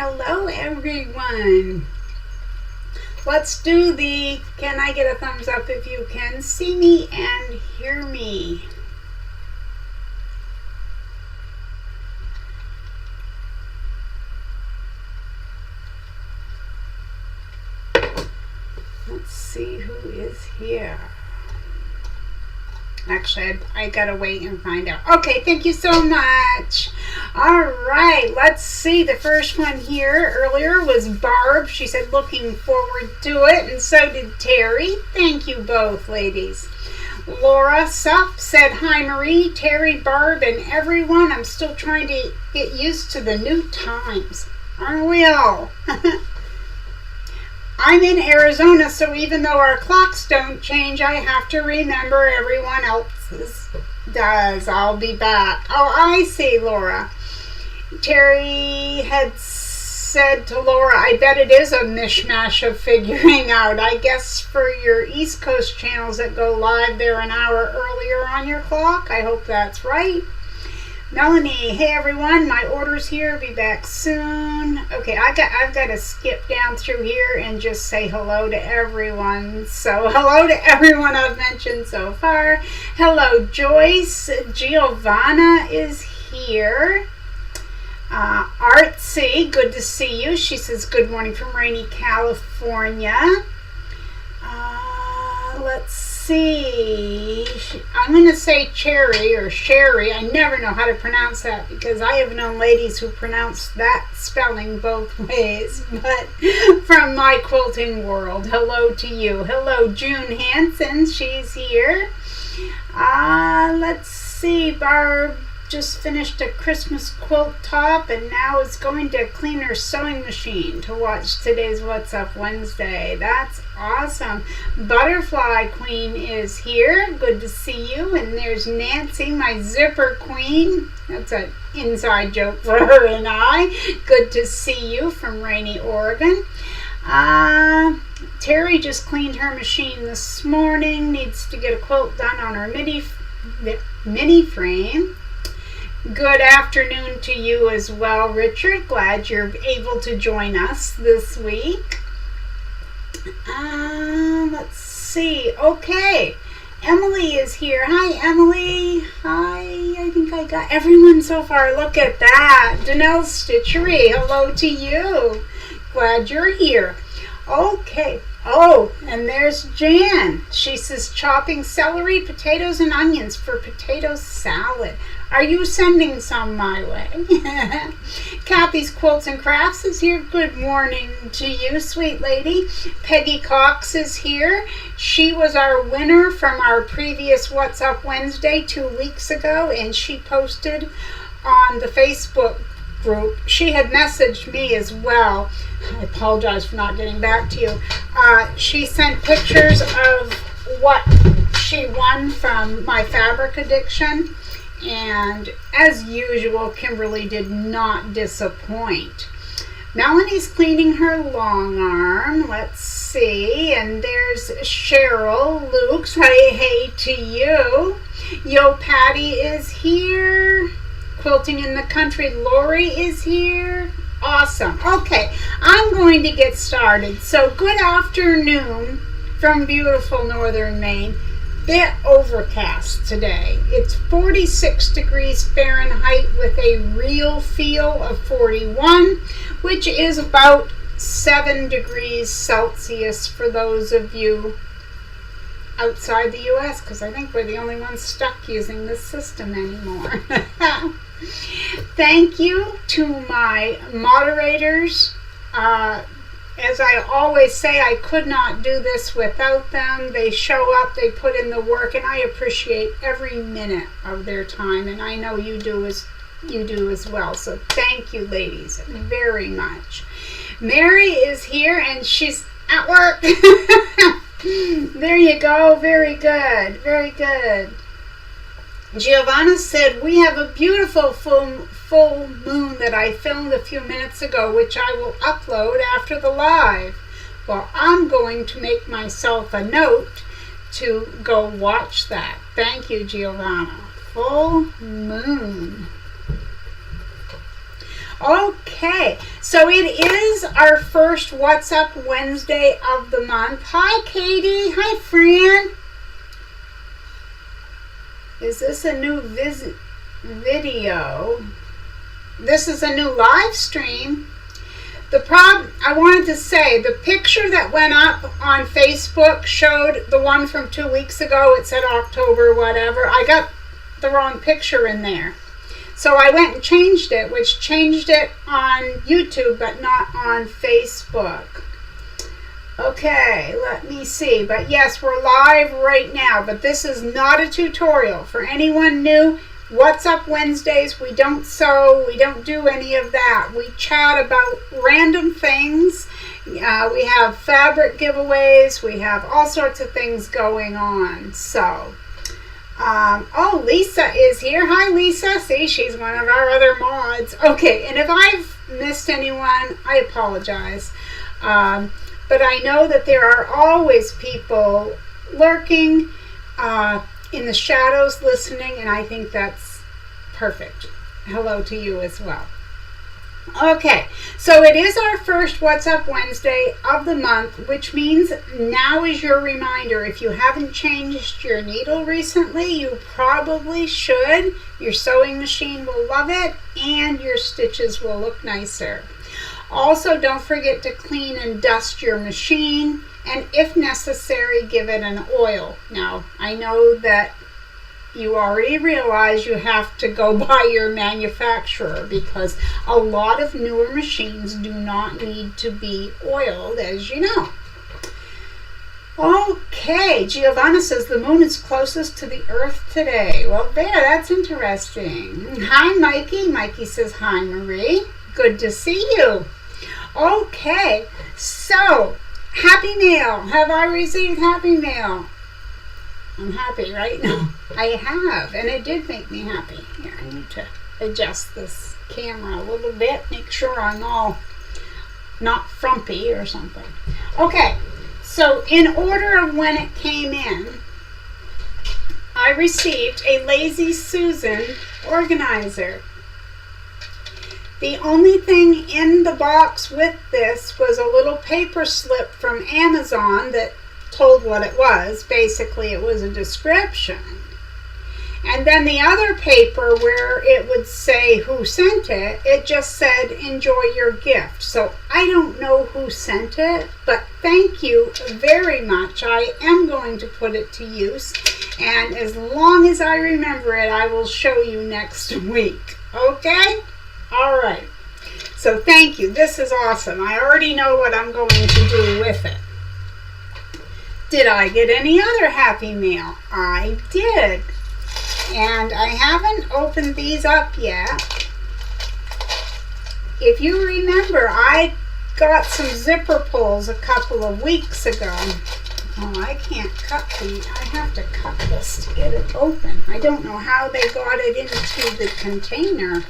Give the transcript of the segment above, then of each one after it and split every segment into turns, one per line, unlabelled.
Hello, everyone. Let's do the can I get a thumbs up if you can see me and hear me? Let's see who is here. Actually, I gotta wait and find out. Okay, thank you so much. All right, let's see. The first one here earlier was Barb. She said looking forward to it, and so did Terry. Thank you both, ladies. Laura Sup said, hi Marie, Terry, Barb, and everyone. I'm still trying to get used to the new times. Aren't we all? I'm in Arizona, so even though our clocks don't change, I have to remember everyone else's does. I'll be back. Oh, I see, Laura. Terry had said to Laura, I bet it is a mishmash of figuring out. I guess for your East Coast channels that go live, they're an hour earlier on your clock. I hope that's right. Melanie, hey everyone, my order's here, be back soon. Okay, I've got to skip down through here and just say hello to everyone. So hello to everyone I've mentioned so far. Hello Joyce, Giovanna is here. Artsy, good to see you. She says good morning from rainy California. Let's see. I'm going to say Cherry or Sherry. I never know how to pronounce that because I have known ladies who pronounce that spelling both ways. But from my quilting world, hello to you. Hello, June Hansen. She's here. Let's see. Barb just finished a Christmas quilt top and now is going to clean her sewing machine to watch today's What's Up Wednesday. That's awesome. Butterfly Queen is here. Good to see you. And there's Nancy, my zipper queen. That's an inside joke for her and I. Good to see you from rainy Oregon. Terry just cleaned her machine this morning. Needs to get a quilt done on her mini frame. Good afternoon to you as well, Richard. Glad you're able to join us this week. Let's see. Okay. Emily is here. Hi, Emily. Hi. I think I got everyone so far. Look at that. Danelle Stitchery. Hello to you. Glad you're here. Okay. Oh, and there's Jan. She says chopping celery, potatoes, and onions for potato salad. Are you sending some my way? Kathy's Quilts and Crafts is here. Good morning to you, sweet lady. Peggy Cox is here. She was our winner from our previous What's Up Wednesday 2 weeks ago, and she posted on the Facebook group. She had messaged me as well. I apologize for not getting back to you. She sent pictures of what she won from my fabric addiction. And as usual, Kimberly did not disappoint. Melanie's cleaning her long arm. Let's see. And there's Cheryl Lukes. Hey to you. Yo Patty is here. Quilting in the Country. Lori is here. Awesome. Okay, I'm going to get started. So good afternoon from beautiful northern Maine. Bit overcast today. It's 46 degrees Fahrenheit with a real feel of 41, which is about 7 degrees Celsius for those of you outside the U.S., because I think we're the only ones stuck using this system anymore. Thank you to my moderators. As I always say, I could not do this without them. They show up, they put in the work, and I appreciate every minute of their time, and I know you do as well. So thank you, ladies, very much. Mary is here, and she's at work. There you go. Very good. Very good. Giovanna said, we have a beautiful full moon that I filmed a few minutes ago, which I will upload after the live. Well, I'm going to make myself a note to go watch that. Thank you, Giovanna. Full moon. Okay, so it is our first What's Up Wednesday of the month. Hi, Katie. Hi, Fran. Is this a new video? This is a new live stream. I wanted to say, the picture that went up on Facebook showed the one from 2 weeks ago. It said October, whatever. I got the wrong picture in there. So I went and changed it, which changed it on YouTube, but not on Facebook. Okay, let me see. But yes, we're live right now, but this is not a tutorial. For anyone new, What's Up Wednesdays, we don't sew, we don't do any of that. We chat about random things. We have fabric giveaways. We have all sorts of things going on. So, oh, Lisa is here. Hi, Lisa. See, she's one of our other mods. Okay, and if I've missed anyone, I apologize. But I know that there are always people lurking in the shadows listening, and I think that's perfect. Hello to you as well. Okay, so it is our first What's Up Wednesday of the month, which means now is your reminder. If you haven't changed your needle recently, you probably should. Your sewing machine will love it, and your stitches will look nicer. Also, don't forget to clean and dust your machine, and if necessary, give it an oil. Now, I know that you already realize you have to go by your manufacturer, because a lot of newer machines do not need to be oiled, as you know. Okay, Giovanna says the moon is closest to the earth today. Well, that's interesting. Hi, Mikey. Mikey says, hi, Marie. Good to see you. Okay, so Happy Mail. Have I received Happy Mail? I'm happy right now. I have, and it did make me happy. Here, I need to adjust this camera a little bit, make sure I'm all not frumpy or something. Okay, so in order of when it came in, I received a Lazy Susan organizer. The only thing in the box with this was a little paper slip from Amazon that told what it was. Basically, it was a description. And then the other paper where it would say who sent it, it just said, enjoy your gift. So I don't know who sent it, but thank you very much. I am going to put it to use. And as long as I remember it, I will show you next week. Okay? All right. So thank you. This is awesome. I already know what I'm going to do with it. Did I get any other Happy Mail? I did. And I haven't opened these up yet. If you remember, I got some zipper pulls a couple of weeks ago. Oh, I can't cut these. I have to cut this to get it open. I don't know how they got it into the container.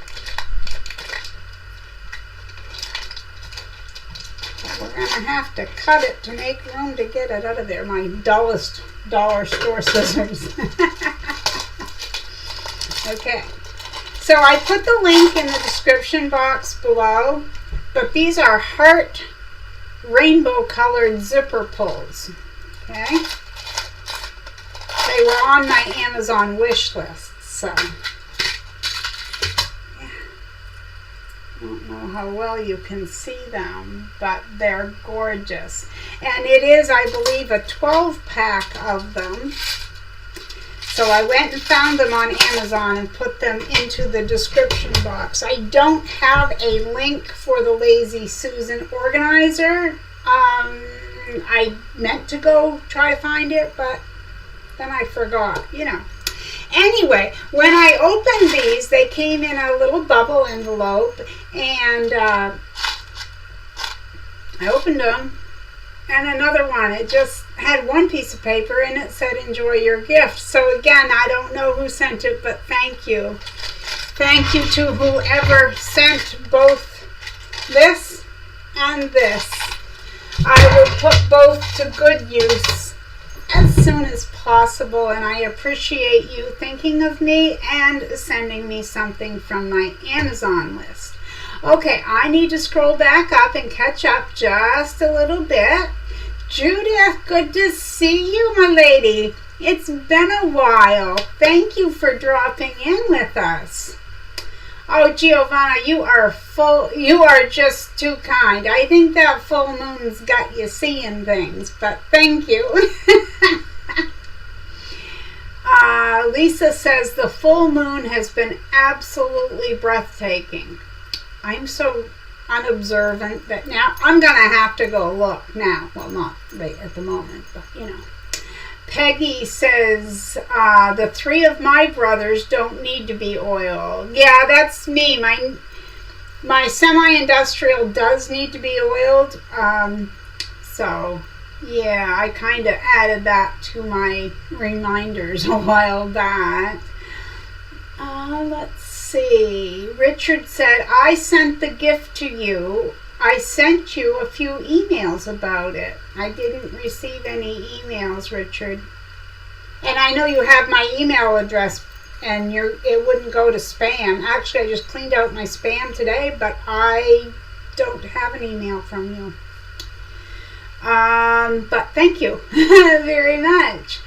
We're going to have to cut it to make room to get it out of there. My dullest dollar store scissors. Okay. So I put the link in the description box below, but these are heart rainbow colored zipper pulls. Okay. They were on my Amazon wish list, so I don't know how well you can see them, but they're gorgeous. And it is, I believe, a 12-pack of them. So I went and found them on Amazon and put them into the description box. I don't have a link for the Lazy Susan organizer. I meant to go try to find it, but then I forgot, you know. Anyway, when I opened these, they came in a little bubble envelope, and I opened them, and another one. It just had one piece of paper, and it said, enjoy your gift. So again, I don't know who sent it, but thank you. Thank you to whoever sent both this and this. I will put both to good use as soon as possible, and I appreciate you thinking of me and sending me something from my Amazon list. Okay, I need to scroll back up and catch up just a little bit. Judith, good to see you, my lady. It's been a while. Thank you for dropping in with us. Oh, Giovanna, you are just too kind. I think that full moon's got you seeing things, but thank you. Lisa says the full moon has been absolutely breathtaking. I'm so unobservant that now I'm going to have to go look now. Well, not right at the moment, but you know. Peggy says, the three of my brothers don't need to be oiled. Yeah, that's me. My semi-industrial does need to be oiled. So, yeah, I kind of added that to my reminders a while back. Let's see. Richard said, I sent the gift to you. I sent you a few emails about it. I didn't receive any emails, Richard. And I know you have my email address, and it wouldn't go to spam. Actually, I just cleaned out my spam today, but I don't have an email from you. But thank you very much.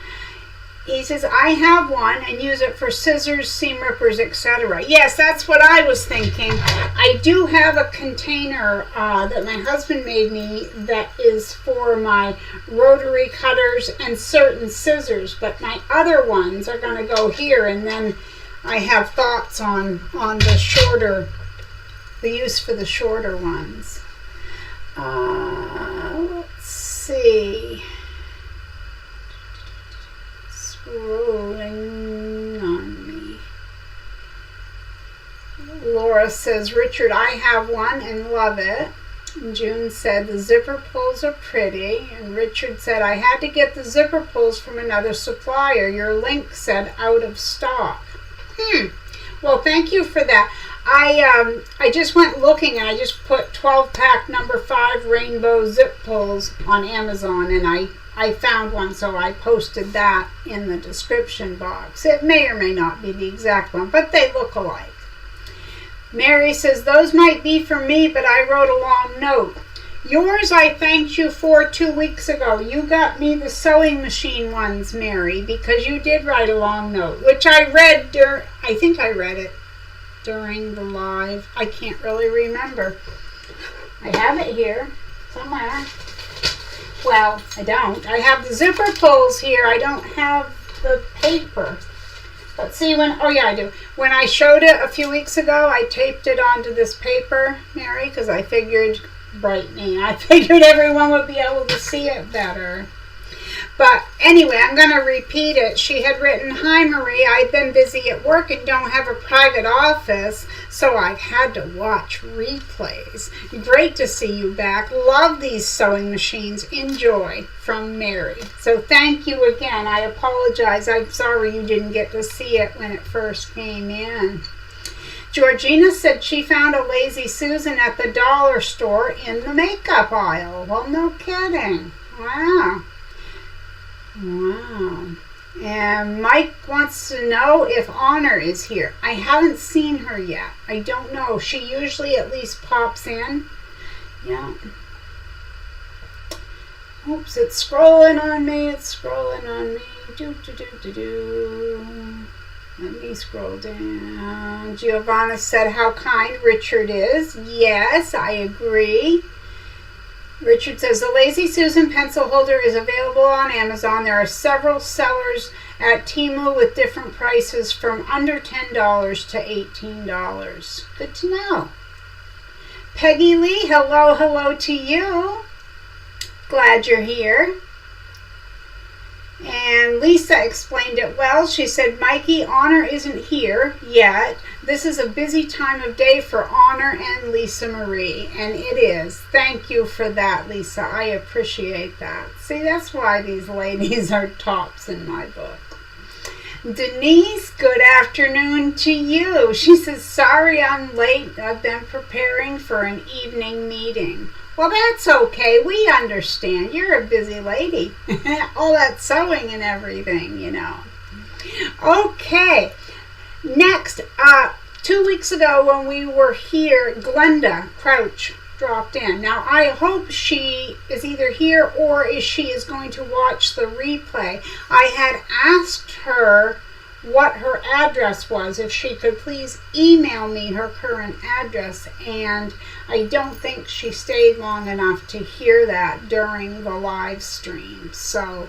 He says, I have one and use it for scissors, seam rippers, etc. Yes, that's what I was thinking. I do have a container that my husband made me that is for my rotary cutters and certain scissors, but my other ones are going to go here, and then I have thoughts on the use for the shorter ones. Let's see. Rolling on me. Laura says, Richard, I have one and love it. And June said, the zipper pulls are pretty. And Richard said, I had to get the zipper pulls from another supplier. Your link said out of stock. Well, thank you for that. I just went looking, and I just put 12-pack number 5 rainbow zip pulls on Amazon, and I found one, so I posted that in the description box. It may or may not be the exact one, but they look alike. Mary says, those might be for me, but I wrote a long note. Yours I thanked you for 2 weeks ago. You got me the sewing machine ones, Mary, because you did write a long note, which I read I think I read it during the live. I can't really remember. I have it here somewhere. Well, I don't. I have the zipper pulls here. I don't have the paper. But see, oh yeah, I do. When I showed it a few weeks ago, I taped it onto this paper, Mary, because I figured, bright me, I figured everyone would be able to see it better. But anyway, I'm going to repeat it. She had written, hi Marie, I've been busy at work and don't have a private office, so I've had to watch replays. Great to see you back. Love these sewing machines. Enjoy. From Mary. So thank you again. I apologize. I'm sorry you didn't get to see it when it first came in. Georgina said she found a Lazy Susan at the dollar store in the makeup aisle. Well, no kidding. Wow. Wow. And Mike wants to know if Honor is here. I haven't seen her yet. I don't know. She usually at least pops in. Yeah. Oops, it's scrolling on me. It's scrolling on me. Let me scroll down. Giovanna said how kind Richard is. Yes, I agree. Richard says, the Lazy Susan pencil holder is available on Amazon. There are several sellers at Temu with different prices from under $10 to $18. Good to know. Peggy Lee, hello to you. Glad you're here. And Lisa explained it well. She said, Mikey, Honor isn't here yet. This is a busy time of day for Honor and Lisa Marie. And it is. Thank you for that, Lisa. I appreciate that. See, that's why these ladies are tops in my book. Denise, good afternoon to you. She says, sorry I'm late. I've been preparing for an evening meeting. Well, that's okay. We understand. You're a busy lady. All that sewing and everything, you know. Okay. Next, 2 weeks ago when we were here, Glenda Crouch dropped in. Now, I hope she is either here or she is going to watch the replay. I had asked her what her address was, if she could please email me her current address, and I don't think she stayed long enough to hear that during the live stream. So,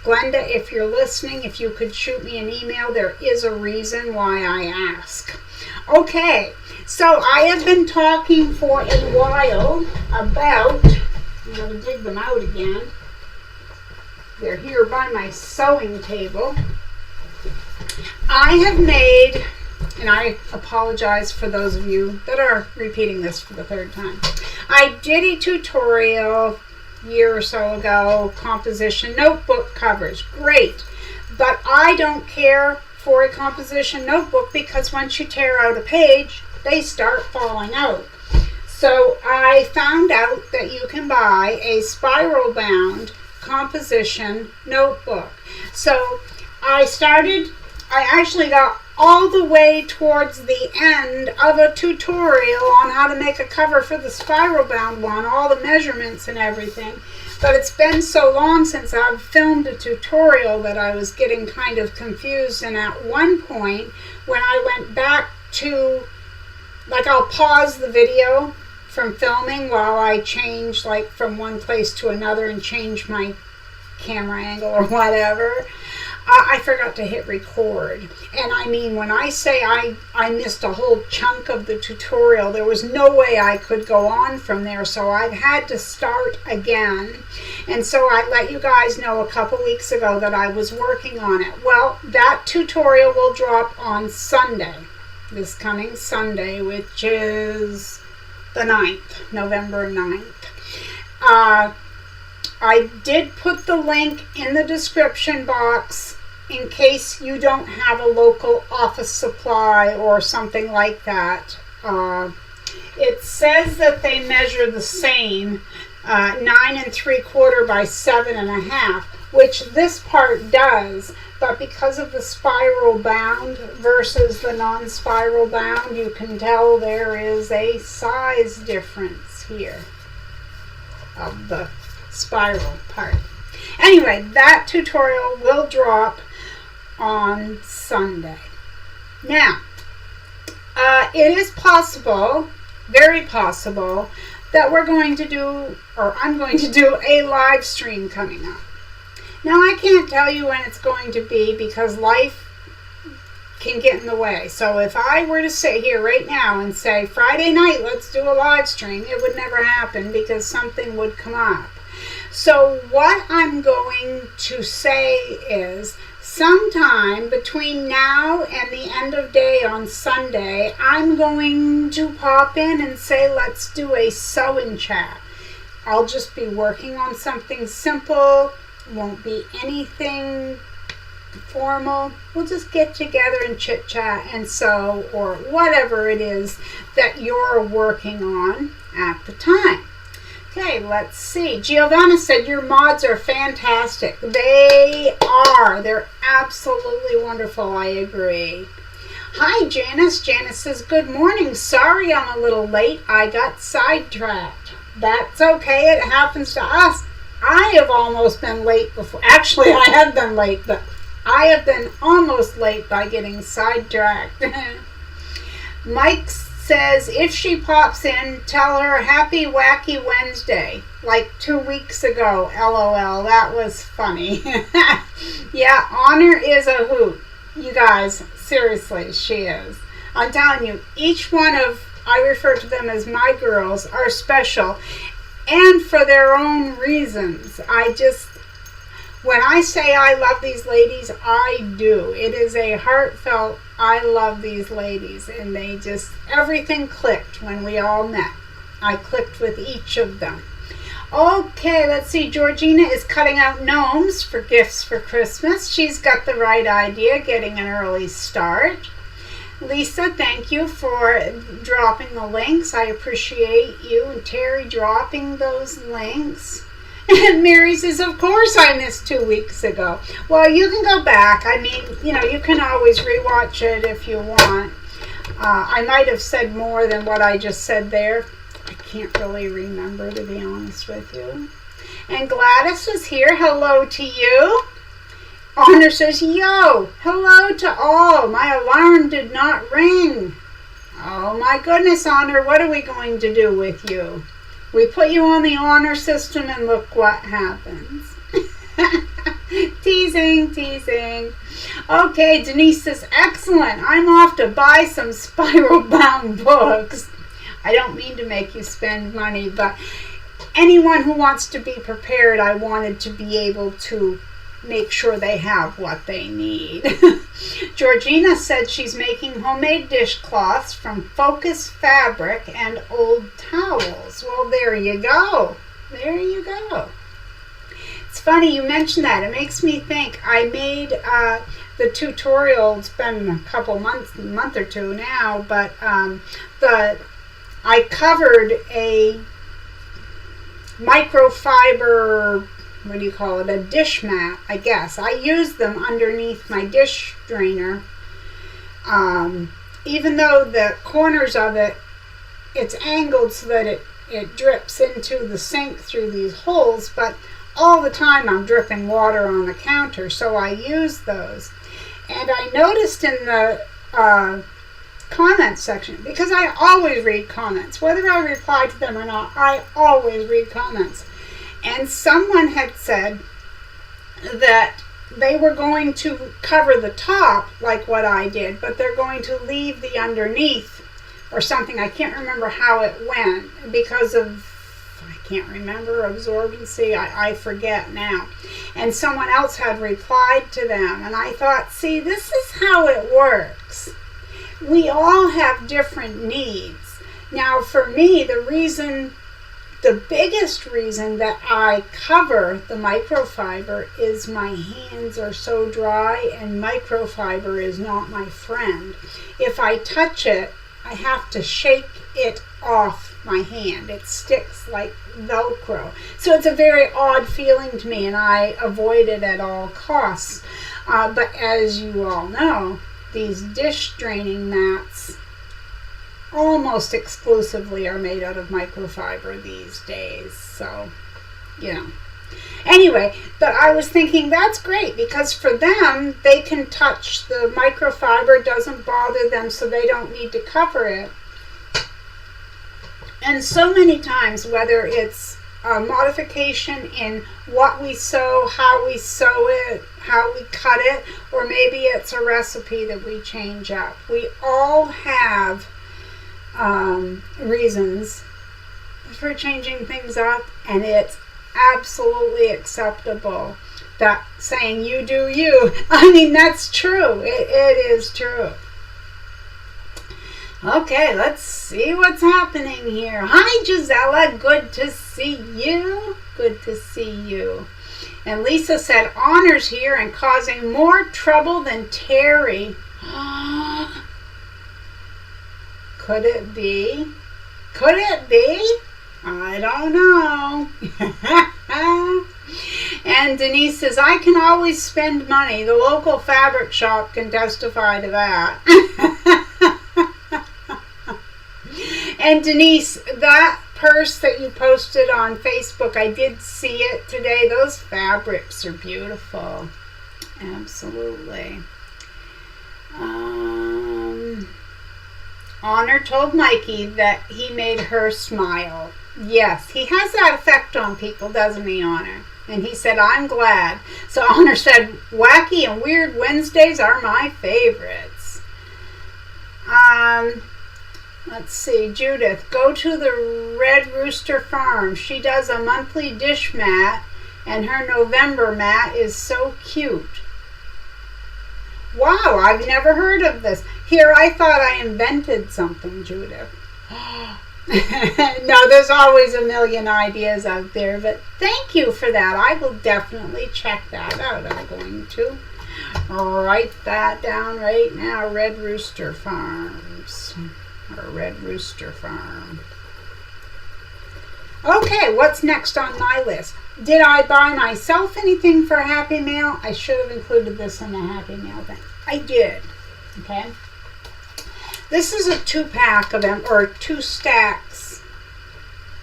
Glenda, if you're listening, if you could shoot me an email, there is a reason why I ask. Okay, so I have been talking for a while about, I'm going to dig them out again. They're here by my sewing table. I have made, and I apologize for those of you that are repeating this for the third time. I did a tutorial a year or so ago, composition notebook covers. Great, but I don't care for a composition notebook because once you tear out a page, they start falling out. So I found out that you can buy a spiral bound composition notebook. So I actually got all the way towards the end of a tutorial on how to make a cover for the spiral bound one, all the measurements and everything. But it's been so long since I've filmed a tutorial that I was getting kind of confused. And at one point, when I went back to, like, I'll pause the video from filming while I change, like, from one place to another and change my camera angle or whatever. I forgot to hit record. And I mean, when I say I missed a whole chunk of the tutorial, there was no way I could go on from there. So I've had to start again. And so I let you guys know a couple weeks ago that I was working on it. Well, that tutorial will drop on Sunday, this coming Sunday, which is the 9th, November 9th. I did put the link in the description box in case you don't have a local office supply or something like that. It says that they measure the same, 9 3/4 by 7.5, which this part does, but because of the spiral bound versus the non-spiral bound, you can tell there is a size difference here of the spiral part. Anyway, that tutorial will drop on Sunday. Now, it is possible, very possible, that we're going to do, or I'm going to do a live stream coming up. Now, I can't tell you when it's going to be because life can get in the way. So if I were to sit here right now and say, Friday night, let's do a live stream, it would never happen because something would come up. So what I'm going to say is, sometime between now and the end of day on Sunday, I'm going to pop in and say, let's do a sew-in chat. I'll just be working on something simple. Won't be anything formal. We'll just get together and chit-chat and sew, or whatever it is that you're working on at the time. Okay, let's see. Giovanna said your mods are fantastic. They are. They're absolutely wonderful. I agree. Hi, Janice. Janice says, good morning. Sorry I'm a little late. I got sidetracked. That's okay. It happens to us. I have almost been late before. Actually, I have been late, but I have been almost late by getting sidetracked. Mike says, if she pops in, tell her Happy Wacky Wednesday, like 2 weeks ago. LOL, that was funny. Yeah, Honor is a hoot. You guys, seriously, she is. I'm telling you, each one of, I refer to them as my girls, are special, and for their own reasons. When I say I love these ladies, I do. It is a heartfelt, I love these ladies. And they just, everything clicked when we all met. I clicked with each of them. Okay, let's see. Georgina is cutting out gnomes for gifts for Christmas. She's got the right idea, getting an early start. Lisa, thank you for dropping the links. I appreciate you and Terry dropping those links. And Mary says, of course I missed 2 weeks ago. Well, you can go back. I mean, you know, you can always rewatch it if you want. I might have said more than what I just said there. I can't really remember, to be honest with you. And Gladys is here. Hello to you. Honor says, yo, hello to all. My alarm did not ring. Oh my goodness, Honor, what are we going to do with you? We put you on the honor system and look what happens. Teasing, teasing. Okay, Denise says, excellent. I'm off to buy some spiral-bound books. I don't mean to make you spend money, but anyone who wants to be prepared, I wanted to be able to make sure they have what they need. Georgina said she's making homemade dishcloths from focus fabric and old towels. Well, there you go. There you go. It's funny you mentioned that. It makes me think I made the tutorial. It's been a couple months, month or two now, but I covered a microfiber, what do you call it, a dish mat, I guess. I used them underneath my dish drainer. Even though the corners of it, it's angled so that it drips into the sink through these holes, but all the time I'm dripping water on the counter, so I use those. And I noticed in the comments section, because I always read comments, whether I reply to them or not, I always read comments. And someone had said that they were going to cover the top like what I did, but they're going to leave the underneath or something. I can't remember how it went because of, I can't remember, absorbency. I forget now. And someone else had replied to them, and I thought, see, this is how it works. We all have different needs. Now, for me, the biggest reason that I cover the microfiber is my hands are so dry and microfiber is not my friend. If I touch it, I have to shake it off my hand. It sticks like Velcro. So it's a very odd feeling to me, and I avoid it at all costs. But as you all know, these dish draining mats almost exclusively are made out of microfiber these days. So, you know. Anyway, but I was thinking that's great because for them, they can touch the microfiber, doesn't bother them, so they don't need to cover it. And so many times, whether it's a modification in what we sew, how we sew it, how we cut it, or maybe it's a recipe that we change up. We all have reasons for changing things up, and it's absolutely acceptable. That saying, you do you. I mean, that's true. It is true. Okay, let's see what's happening here. Hi, Gisela. Good to see you. Good to see you. And Lisa said, Honor's here and causing more trouble than Terry. Could it be? Could it be? I don't know. And Denise says, I can always spend money. The local fabric shop can testify to that. And Denise, that purse that you posted on Facebook, I did see it today. Those fabrics are beautiful. Absolutely. Honor told Mikey that he made her smile. Yes, he has that effect on people, doesn't he, Honor? And he said, I'm glad. So Honor said, wacky and weird Wednesdays are my favorites. Let's see, Judith, go to the Red Rooster Farm. She does a monthly dish mat, and her November mat is so cute. Wow, I've never heard of this. Here, I thought I invented something, Judith. No, there's always a million ideas out there, but thank you for that. I will definitely check that out. I'm going to write that down right now. Red Rooster Farms. Or Red Rooster Farm. Okay, what's next on my list? Did I buy myself anything for a Happy Mail? I should have included this in the Happy Mail thing. I did. Okay. This is a 2-pack of or 2 stacks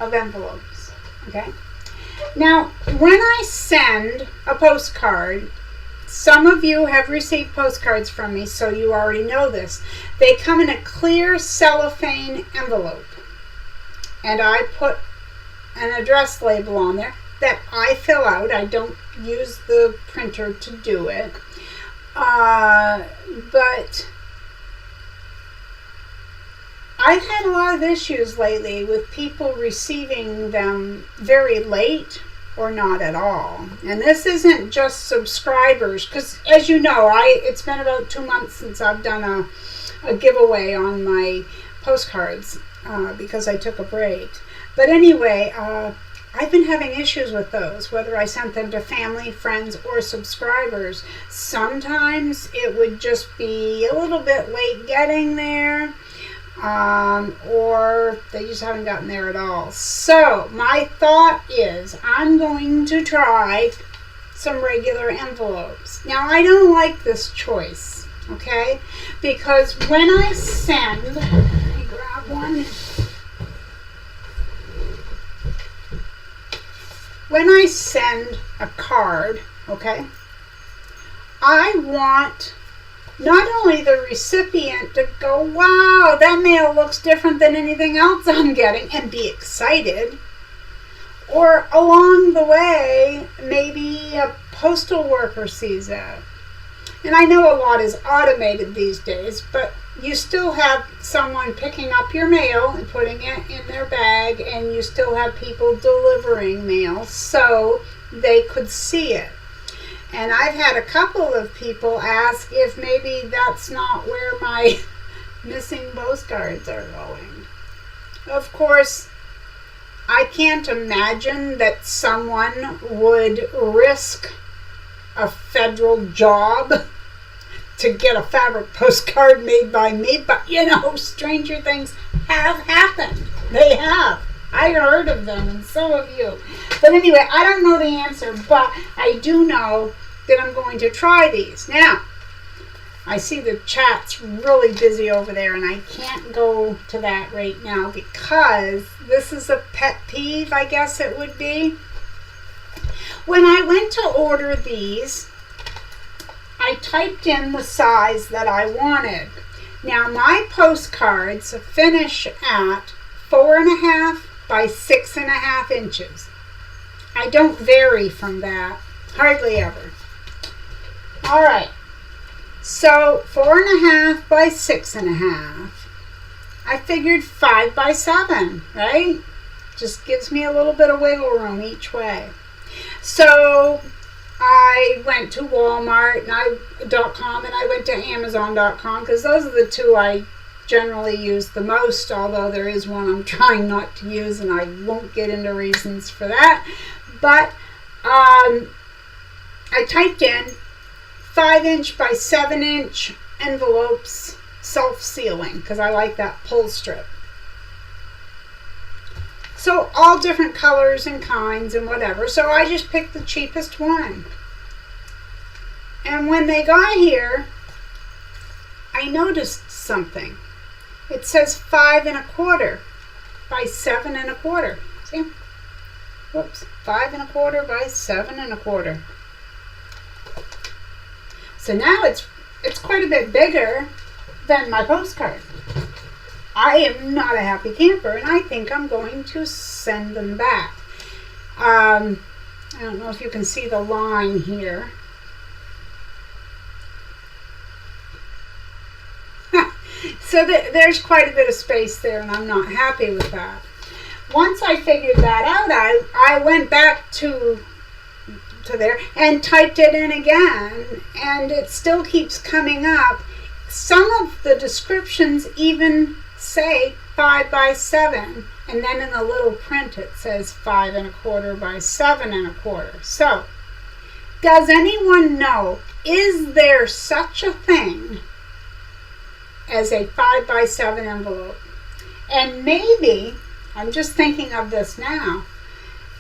of envelopes. Okay. Now, when I send a postcard, some of you have received postcards from me, so you already know this. They come in a clear cellophane envelope, and I put an address label on there that I fill out. I don't use the printer to do it. But I've had a lot of issues lately with people receiving them very late or not at all. And this isn't just subscribers, because as you know, it's been about 2 months since I've done a giveaway on my postcards because I took a break. But anyway, I've been having issues with those, whether I sent them to family, friends, or subscribers. Sometimes it would just be a little bit late getting there, or they just haven't gotten there at all. So my thought is I'm going to try some regular envelopes. Now, I don't like this choice, okay? Because when I send, let me grab one. When I send a card, okay, I want not only the recipient to go, wow, that mail looks different than anything else I'm getting, and be excited, or along the way, maybe a postal worker sees it. And I know a lot is automated these days, but you still have someone picking up your mail and putting it in their bag, and you still have people delivering mail so they could see it. And I've had a couple of people ask if maybe that's not where my missing postcards are going. Of course, I can't imagine that someone would risk a federal job to get a fabric postcard made by me, but you know, stranger things have happened. They have. I heard of them, and so have you. But anyway, I don't know the answer, but I do know that I'm going to try these. Now, I see the chat's really busy over there, and I can't go to that right now because this is a pet peeve, I guess it would be. When I went to order these, I typed in the size that I wanted. Now, my postcards finish at 4.5 by 6.5 inches. I don't vary from that, hardly ever. All right, so 4.5 by 6.5. I figured 5 by 7, right? Just gives me a little bit of wiggle room each way. So I went to Walmart.com and I went to Amazon.com because those are the two I generally use the most, although there is one I'm trying not to use, and I won't get into reasons for that. But I typed in 5-inch by 7-inch envelopes, self-sealing, because I like that pull strip. So all different colors and kinds and whatever. So I just picked the cheapest one. And when they got here, I noticed something. It says 5.25 by 7.25. See? Whoops. 5.25 by 7.25. So now it's quite a bit bigger than my postcard. I am not a happy camper, and I think I'm going to send them back. I don't know if you can see the line here. So there's quite a bit of space there, and I'm not happy with that. Once I figured that out, I went back to there and typed it in again, and it still keeps coming up. Some of the descriptions even say 5 by 7, and then in the little print it says 5.25 by 7.25. So, does anyone know, is there such a thing as a 5 by 7 envelope? And maybe, I'm just thinking of this now,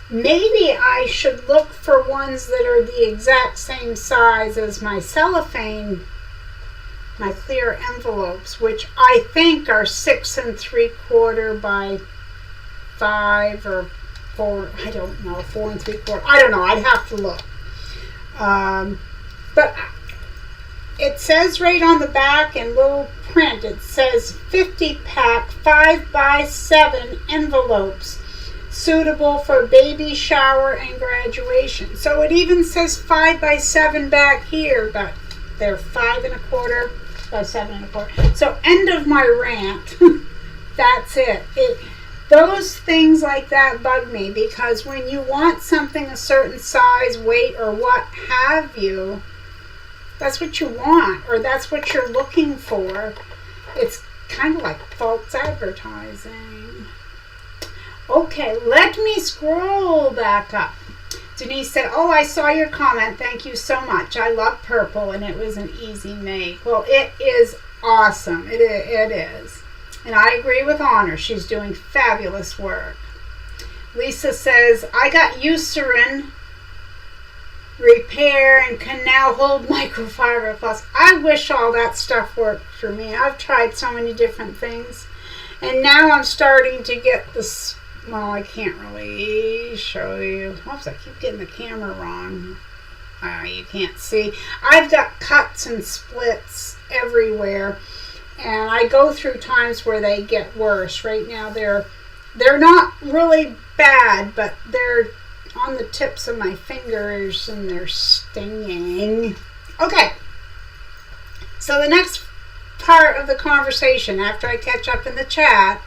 maybe I should look for ones that are the exact same size as my cellophane my clear envelopes, which I think are 6 3/4 by 5 or 4. I don't know, 4 3/4. I don't know. I'd have to look. But it says right on the back in little print, it says 50 pack 5 by 7 envelopes suitable for baby shower and graduation. So it even says 5 by 7 back here, but they're 5 1/4 by 7 1/4. So end of my rant. That's it. Those things like that bug me, because when you want something a certain size, weight, or what have you, that's what you want, or that's what you're looking for. It's kind of like false advertising. Okay, let me scroll back up. Denise said, oh, I saw your comment. Thank you so much. I love purple, and it was an easy make. Well, it is awesome. It is. And I agree with Honor. She's doing fabulous work. Lisa says, I got Eucerin repair and can now hold microfiber cloths. I wish all that stuff worked for me. I've tried so many different things. And now I'm starting to get this. Well, I can't really show you. Oops, I keep getting the camera wrong. You can't see. I've got cuts and splits everywhere. And I go through times where they get worse. Right now they're not really bad, but they're on the tips of my fingers and they're stinging. Okay. So the next part of the conversation after I catch up in the chat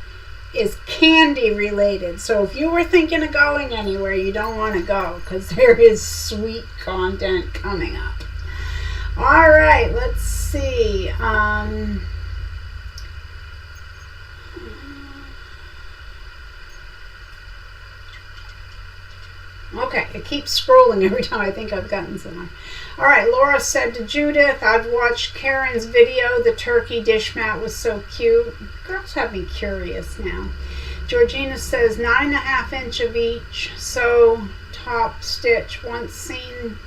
is candy related. So if you were thinking of going anywhere, you don't want to go, because there is sweet content coming up. All right, let's see. Okay, it keeps scrolling every time I think I've gotten somewhere. All right, Laura said to Judith, I've watched Karen's video. The turkey dish mat was so cute. Girls have me curious now. Georgina says 9.5 inch of each. Sew top stitch. Once seen,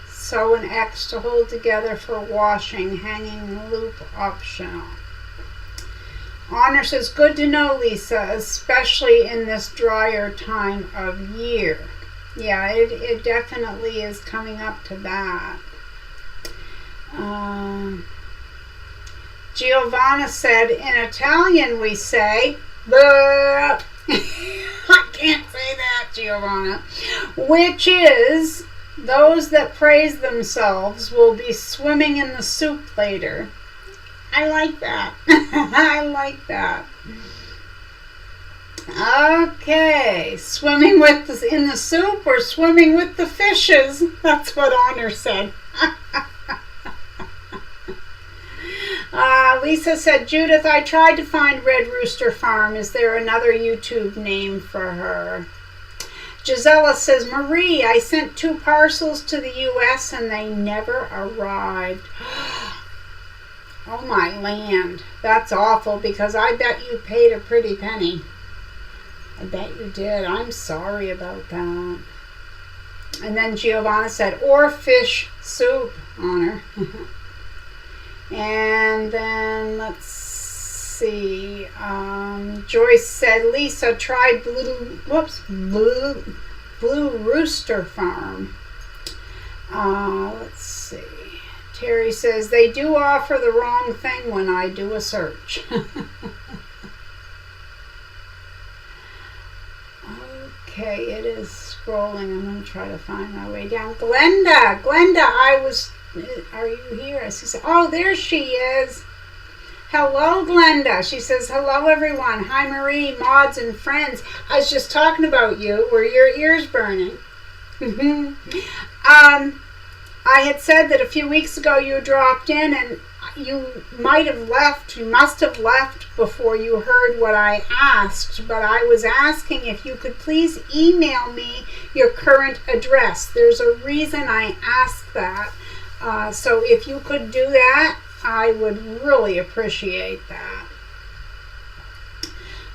sew an X to hold together for washing. Hanging loop optional. Honor says, good to know, Lisa, especially in this drier time of year. Yeah, it definitely is coming up to that. Giovanna said, in Italian we say, I can't say that, Giovanna, which is, those that praise themselves will be swimming in the soup later. I like that. I like that. Okay, swimming with in the soup or swimming with the fishes? That's what Honor said. Lisa said, Judith, I tried to find Red Rooster Farm. Is there another YouTube name for her? Gisela says, Marie, I sent 2 parcels to the U.S. and they never arrived. Oh my land, that's awful, because I bet you paid a pretty penny. I bet you did. I'm sorry about that. And then Giovanna said, or fish soup, Honor. And then let's see. Joyce said, Lisa, try Blue Rooster Farm. Let's see. Terry says, they do offer the wrong thing when I do a search. Okay, it is scrolling. I'm going to try to find my way down. Glenda, are you here? I see. Oh, there she is. Hello, Glenda. She says, hello, everyone. Hi, Marie, mods, and friends. I was just talking about you. Were your ears burning? I had said that a few weeks ago you dropped in and you must have left before you heard what I asked, but I was asking if you could please email me your current address. There's a reason I asked that. So if you could do that, I would really appreciate that.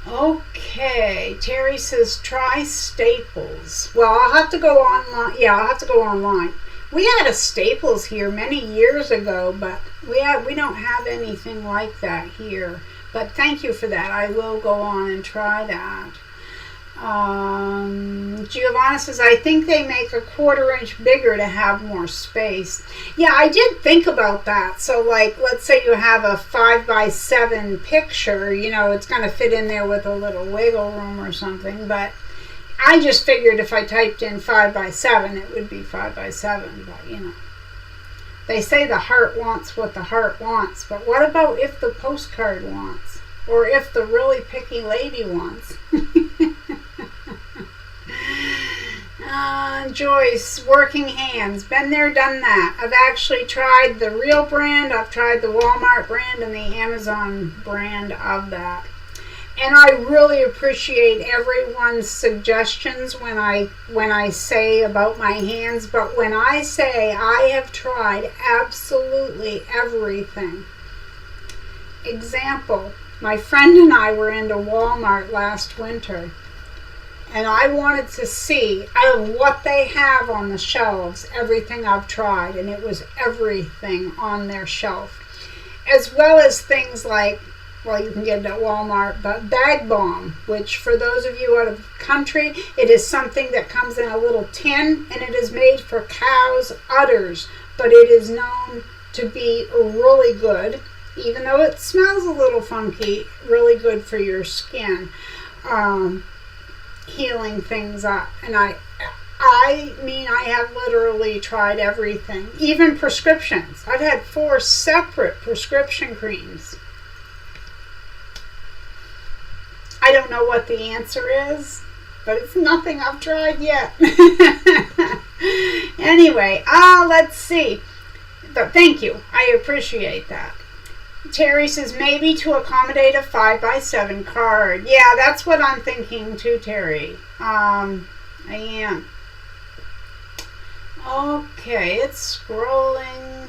Okay, Terry says try Staples. Well, I'll have to go online. Yeah, I'll have to go online. We had a Staples here many years ago, but We don't have anything like that here. But thank you for that. I will go on and try that. Giovanna says, I think they make a 1/4 inch bigger to have more space. Yeah, I did think about that. So, like, let's say you have a 5x7 picture, you know, it's going to fit in there with a little wiggle room or something. But I just figured if I typed in 5x7, it would be 5x7. But, you know, they say the heart wants what the heart wants. But what about if the postcard wants? Or if the really picky lady wants? Joyce, Working Hands. Been there, done that. I've actually tried the real brand. I've tried the Walmart brand and the Amazon brand of that. And I really appreciate everyone's suggestions when I say about my hands. But when I say I have tried absolutely everything. Example, my friend and I were into Walmart last winter. And I wanted to see out of what they have on the shelves, everything I've tried. And it was everything on their shelf. As well as things like, well, you can get it at Walmart, but Bag Balm, which for those of you out of the country, it is something that comes in a little tin, and it is made for cows' udders. But it is known to be really good, even though it smells a little funky, really good for your skin. Healing things up. And I mean, I have literally tried everything, even prescriptions. I've had 4 separate prescription creams. I don't know what the answer is, but it's nothing I've tried yet. Anyway, let's see. But thank you. I appreciate that. Terry says, maybe to accommodate a 5x7 card. Yeah, that's what I'm thinking too, Terry. I am. Okay, it's scrolling.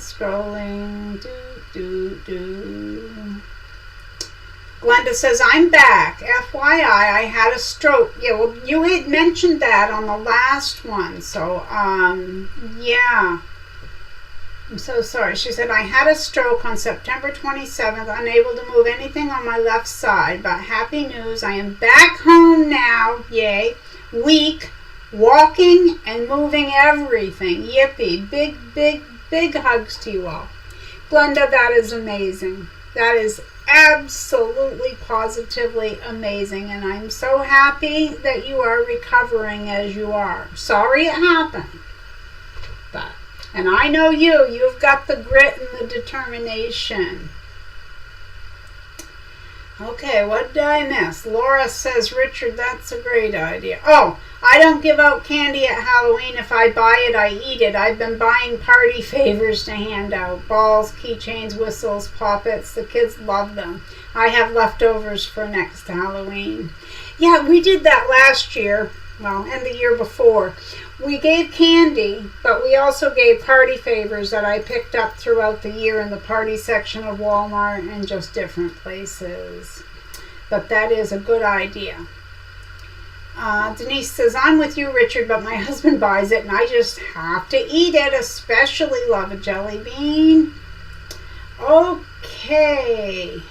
Glenda says, I'm back. FYI, I had a stroke. Yeah, well, you had mentioned that on the last one. So, yeah. I'm so sorry. She said, I had a stroke on September 27th, unable to move anything on my left side. But happy news, I am back home now. Yay. Weak, walking and moving everything. Yippee. Big hugs to you all. Glenda, that is amazing. That is absolutely, positively amazing. And I'm so happy that you are recovering as you are. Sorry it happened. But, and I know you've got the grit and the determination. Okay, what did I miss? Laura says, Richard, that's a great idea. Oh, I don't give out candy at Halloween. If I buy it, I eat it. I've been buying party favors to hand out. Balls, keychains, whistles, poppets. The kids love them. I have leftovers for next Halloween. Yeah, we did that last year. Well, and the year before. We gave candy, but we also gave party favors that I picked up throughout the year in the party section of Walmart and just different places. But that is a good idea. Denise says, I'm with you, Richard, but my husband buys it and I just have to eat it, especially love a jelly bean. Okay.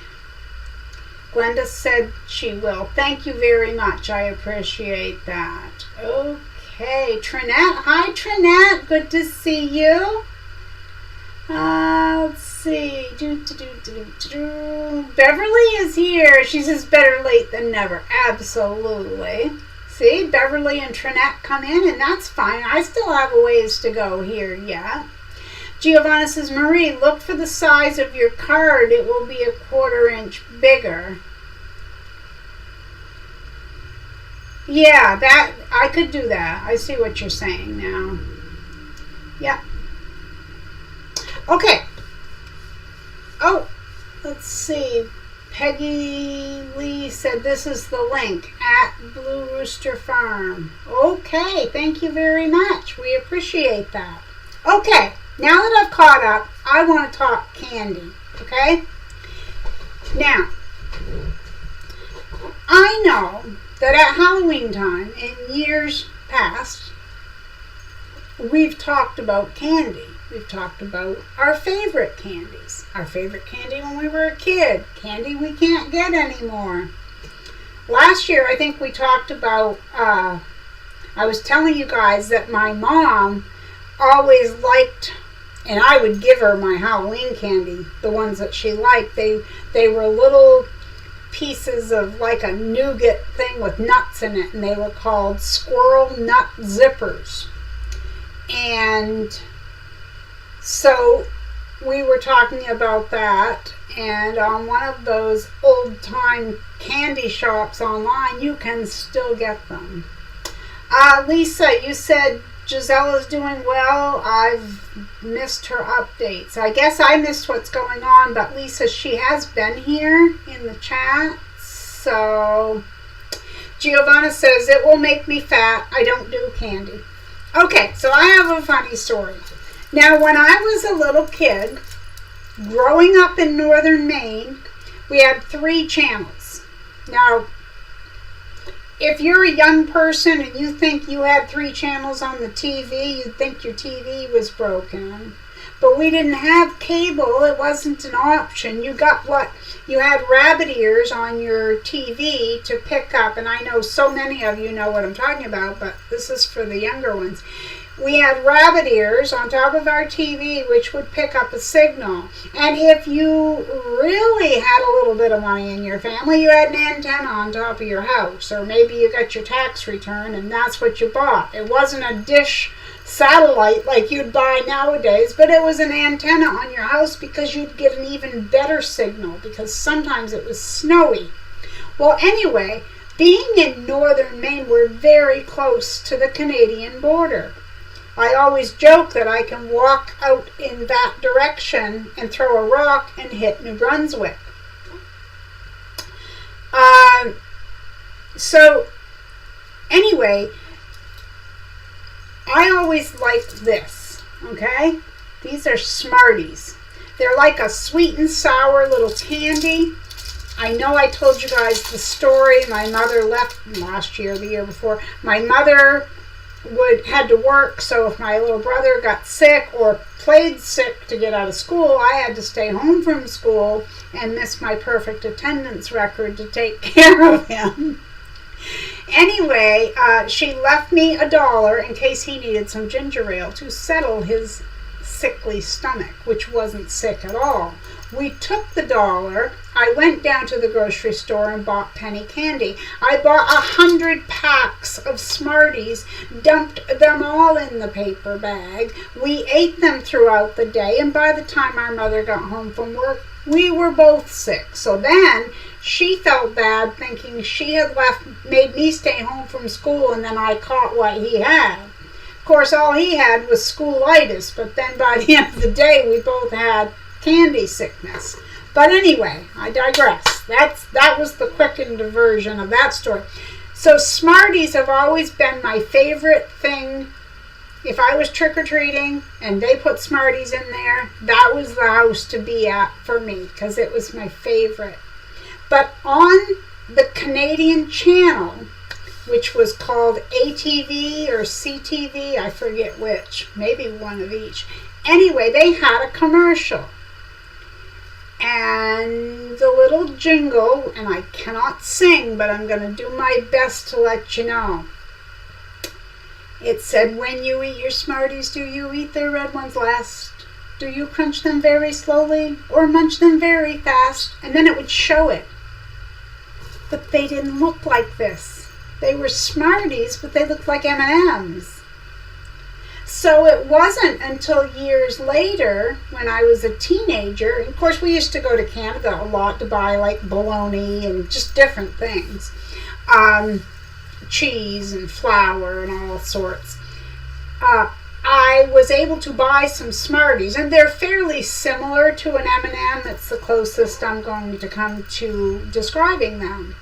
Glenda said she will. Thank you very much. I appreciate that. Okay. Trinette. Hi, Trinette. Good to see you. Let's see. Beverly is here. She says better late than never. Absolutely. See, Beverly and Trinette come in, and that's fine. I still have a ways to go here yet. Giovanna says, Marie, look for the size of your card. It will be a 1/4 inch bigger. Yeah, that I could do that. I see what you're saying now. Yeah. Okay. Oh, let's see. Peggy Lee said this is the link at Blue Rooster Farm. Okay, thank you very much. We appreciate that. Okay, now that I've caught up, I want to talk candy. Okay? Now, I know that at Halloween time, in years past, we've talked about candy. we've talked about our favorite candies. Our favorite candy when we were a kid. Candy we can't get anymore. Last year, I think we talked about, I was telling you guys that my mom always liked, and I would give her my Halloween candy, the ones that she liked. They were little pieces of like a nougat thing with nuts in it, and they were called squirrel nut zippers. And so we were talking about that, and on one of those old time candy shops online, you can still get them. Lisa, you said Giselle is doing well. I've missed her updates. I guess I missed what's going on, but Lisa, she has been here in the chat. So Giovanna says, it will make me fat. I don't do candy. Okay, so I have a funny story. Now, when I was a little kid, growing up in northern Maine, we had 3 channels. Now, if you're a young person and you think you had 3 channels on the TV, you'd think your TV was broken. But we didn't have cable. It wasn't an option. You got what? You had rabbit ears on your TV to pick up. And I know so many of you know what I'm talking about, but this is for the younger ones. We had rabbit ears on top of our TV, which would pick up a signal. And if you really had a little bit of money in your family, you had an antenna on top of your house. Or maybe you got your tax return and that's what you bought. It wasn't a dish satellite like you'd buy nowadays, but it was an antenna on your house because you'd get an even better signal because sometimes it was snowy. Well, anyway, being in northern Maine, we're very close to the Canadian border. I always joke that I can walk out in that direction and throw a rock and hit New Brunswick. So anyway, I always liked this, okay? These are Smarties. They're like a sweet and sour little candy. I know I told you guys the story. My mother left last year, the year before. My mother had to work, so if my little brother got sick or played sick to get out of school, I had to stay home from school and miss my perfect attendance record to take care of him. Anyway, she left me $1 in case he needed some ginger ale to settle his sickly stomach, which wasn't sick at all. We took the $1. I went down to the grocery store and bought penny candy. I bought 100 packs of Smarties, dumped them all in the paper bag. We ate them throughout the day, and by the time our mother got home from work, we were both sick. So then she felt bad thinking she had made me stay home from school, and then I caught what he had. Of course, all he had was schoolitis, but then by the end of the day, we both had candy sickness. But anyway, I digress. That was the quickened version of that story. So Smarties have always been my favorite thing. If I was trick-or-treating and they put Smarties in there, that was the house to be at for me because it was my favorite. But on the Canadian channel, which was called ATV or CTV, I forget which, maybe one of each. Anyway, they had a commercial. And the little jingle, and I cannot sing, but I'm going to do my best to let you know. It said, when you eat your Smarties, do you eat the red ones last? Do you crunch them very slowly or munch them very fast? And then it would show it. But they didn't look like this. They were Smarties, but they looked like M&Ms. So it wasn't until years later, when I was a teenager, and of course we used to go to Canada a lot to buy like bologna and just different things, cheese and flour and all sorts. I was able to buy some Smarties, and they're fairly similar to an M&M. It's the closest I'm going to come to describing them.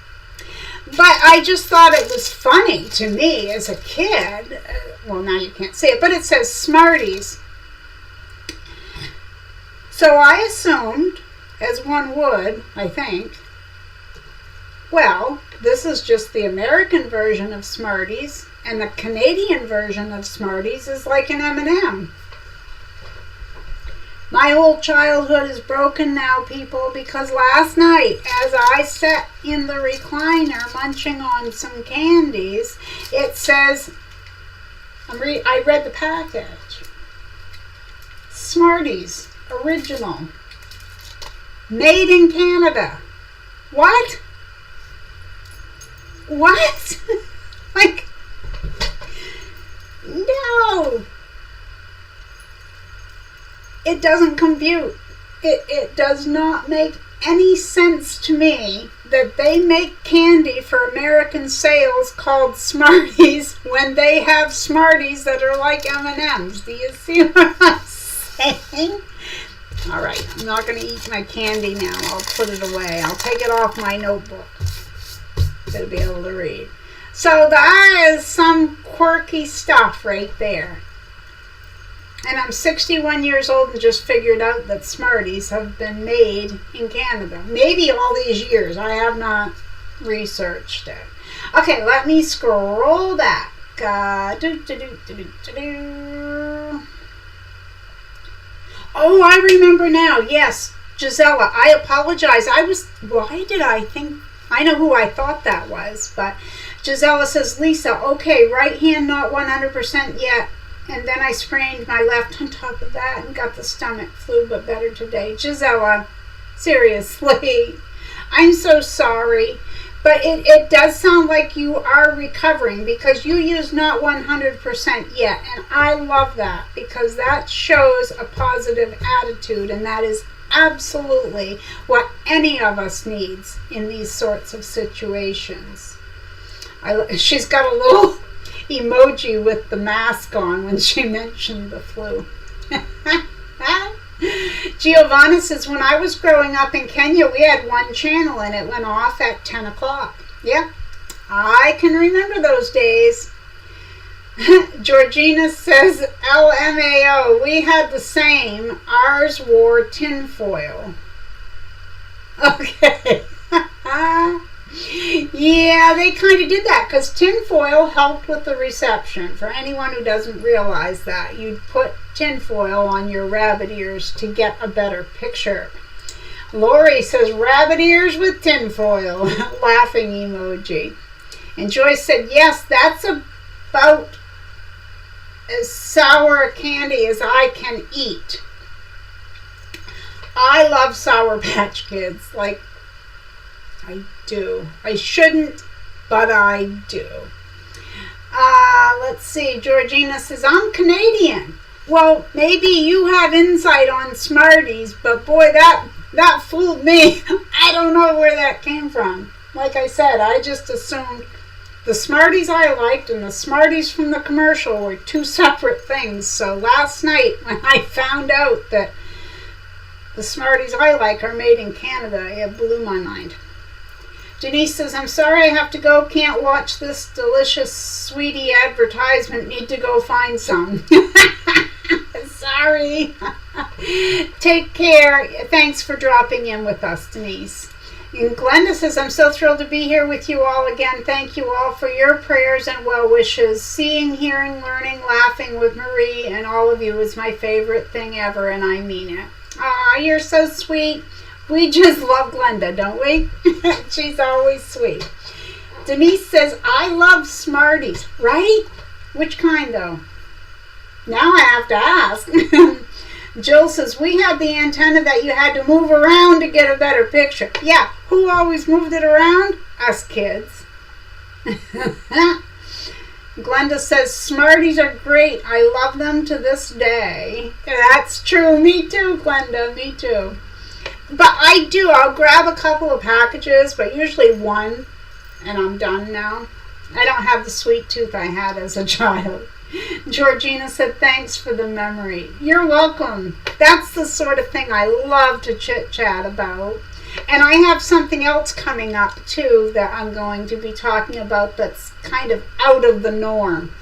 But I just thought it was funny to me as a kid. Well, now you can't see it, but it says Smarties. So I assumed, as one would, I think, well, this is just the American version of Smarties, and the Canadian version of Smarties is like an M&M. My whole childhood is broken now, people, because last night, as I sat in the recliner munching on some candies, it says, I read the package. Smarties, original, made in Canada. What? What? Like, no. It doesn't compute. It does not make any sense to me that they make candy for American sales called Smarties when they have Smarties that are like M&Ms. Do you see what I'm saying? All right, I'm not going to eat my candy now. I'll put it away. I'll take it off my notebook. Gotta be able to read. So that is some quirky stuff right there. And I'm 61 years old and just figured out that Smarties have been made in Canada. Maybe all these years. I have not researched it. Okay, let me scroll back. Oh, I remember now. Yes, Gisela. I apologize. Why did I think? I know who I thought that was. But Gisela says, Lisa, okay, right hand not 100% yet. And then I sprained my left on top of that and got the stomach flu, but better today. Gisela, seriously, I'm so sorry. But it does sound like you are recovering because you use not 100% yet. And I love that because that shows a positive attitude. And that is absolutely what any of us needs in these sorts of situations. She's got a little emoji with the mask on when she mentioned the flu. Giovanna says, when I was growing up in Kenya, we had one channel and it went off at 10 o'clock. Yeah, I can remember those days. Georgina says, LMAO, we had the same. Ours wore tinfoil. Okay. Yeah, they kind of did that because tinfoil helped with the reception. For anyone who doesn't realize that, you'd put tinfoil on your rabbit ears to get a better picture. Lori says, rabbit ears with tinfoil. Laughing emoji. And Joyce said, yes, that's about as sour a candy as I can eat. I love Sour Patch Kids. Like, I do. I shouldn't, but I do. Let's see. Georgina says, I'm Canadian. Well, maybe you have insight on Smarties, but boy, that fooled me. I don't know where that came from. Like I said, I just assumed the Smarties I liked and the Smarties from the commercial were two separate things. So last night when I found out that the Smarties I like are made in Canada, it blew my mind. Denise says, I'm sorry I have to go. Can't watch this delicious sweetie advertisement. Need to go find some. Sorry. Take care. Thanks for dropping in with us, Denise. And Glenda says, I'm so thrilled to be here with you all again. Thank you all for your prayers and well wishes. Seeing, hearing, learning, laughing with Marie and all of you is my favorite thing ever, and I mean it. Aw, you're so sweet. We just love Glenda, don't we? She's always sweet. Denise says, I love Smarties. Right? Which kind, though? Now I have to ask. Jill says, we had the antenna that you had to move around to get a better picture. Yeah, who always moved it around? Us kids. Glenda says, Smarties are great. I love them to this day. That's true. Me too, Glenda. Me too. But I'll grab a couple of packages, but usually one, and I'm done now. I don't have the sweet tooth I had as a child. Georgina said, thanks for the memory. You're welcome. That's the sort of thing I love to chit-chat about. And I have something else coming up, too, that I'm going to be talking about that's kind of out of the norm.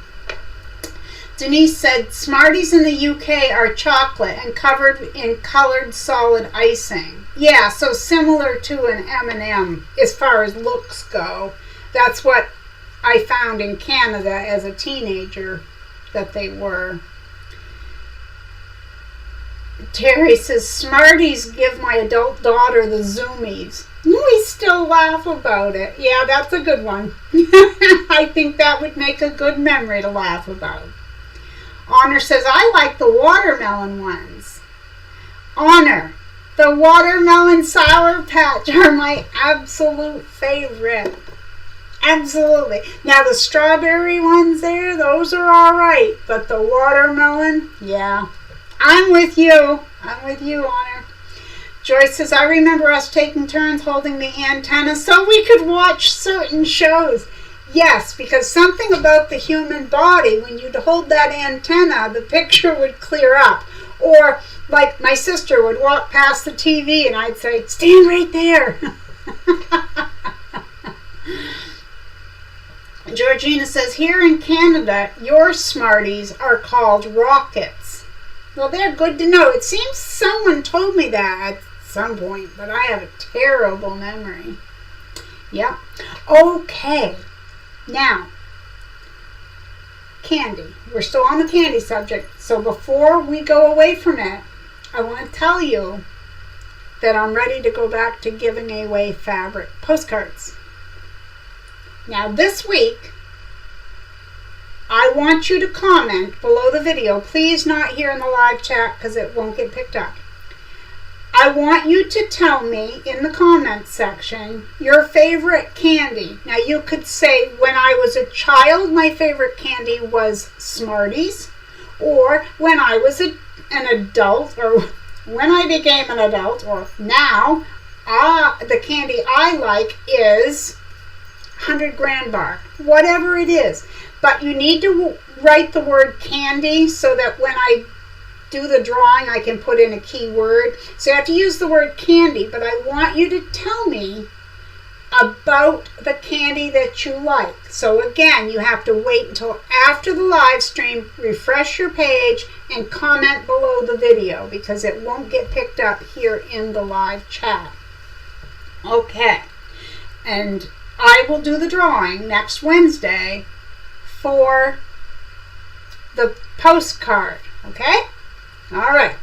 Denise said, Smarties in the UK are chocolate and covered in colored solid icing. Yeah, so similar to an M&M as far as looks go. That's what I found in Canada as a teenager that they were. Terry says, Smarties give my adult daughter the zoomies. We still laugh about it. Yeah, that's a good one. I think that would make a good memory to laugh about. Honor says, I like the watermelon ones. Honor, the watermelon Sour Patch are my absolute favorite. Absolutely. Now the strawberry ones there, those are all right. But the watermelon, yeah. I'm with you. I'm with you, Honor. Joyce says, I remember us taking turns holding the antenna so we could watch certain shows. Yes, because something about the human body, when you'd hold that antenna, the picture would clear up. Or, like, my sister would walk past the TV and I'd say, stand right there. Georgina says, here in Canada, your Smarties are called rockets. Well, they're good to know. It seems someone told me that at some point, but I have a terrible memory. Yep. Okay. Now, candy. We're still on the candy subject. So before we go away from it, I want to tell you that I'm ready to go back to giving away fabric postcards. Now this week, I want you to comment below the video. Please not here in the live chat because it won't get picked up. I want you to tell me in the comments section your favorite candy. Now you could say when I was a child my favorite candy was Smarties, or when I was an adult, or when I became an adult, or now the candy I like is 100 Grand Bar, whatever it is. But you need to write the word candy so that when I do the drawing I can put in a keyword. So you have to use the word candy, but I want you to tell me about the candy that you like. So again, you have to wait until after the live stream, refresh your page, and comment below the video because it won't get picked up here in the live chat. Okay, and I will do the drawing next Wednesday for the postcard, okay? All right.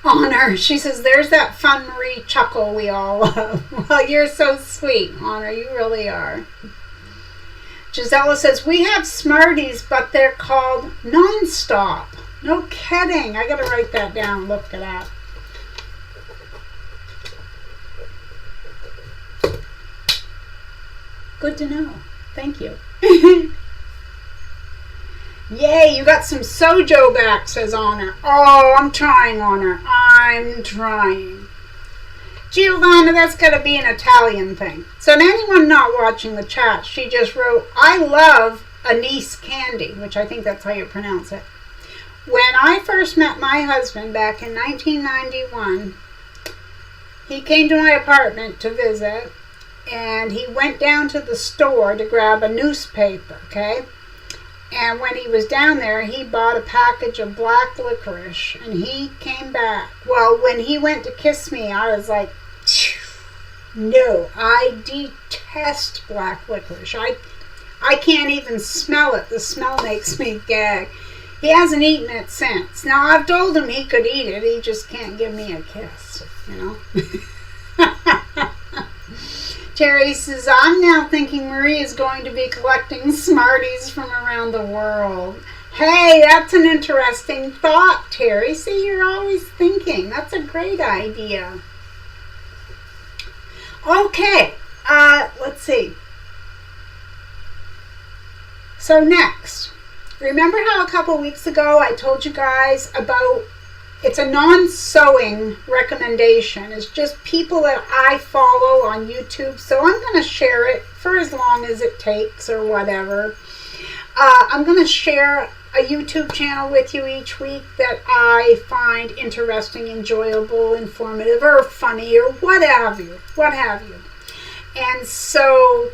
Honor, she says, there's that fun Marie chuckle we all love. Well, you're so sweet, Honor, you really are. Gisela says, we have Smarties, but they're called Non-Stop. No kidding. I got to write that down, look it up. Good to know. Thank you. Yay, you got some Sojo back, says Honor. Oh, I'm trying, Honor. I'm trying. Giovanna, that's got to be an Italian thing. So to anyone not watching the chat, she just wrote, I love anise candy, which I think that's how you pronounce it. When I first met my husband back in 1991, he came to my apartment to visit, and he went down to the store to grab a newspaper, okay? And when he was down there, he bought a package of black licorice, and he came back. Well, when he went to kiss me, I was like, no, I detest black licorice. I can't even smell it. The smell makes me gag. He hasn't eaten it since. Now, I've told him he could eat it. He just can't give me a kiss, you know? Terry says, I'm now thinking Marie is going to be collecting Smarties from around the world. Hey, that's an interesting thought, Terry. See, you're always thinking. That's a great idea. Okay, let's see. So next, remember how a couple weeks ago I told you guys about, it's a non-sewing recommendation. It's just people that I follow on YouTube. So I'm going to share it for as long as it takes or whatever. I'm going to share a YouTube channel with you each week that I find interesting, enjoyable, informative, or funny, or what have you. And so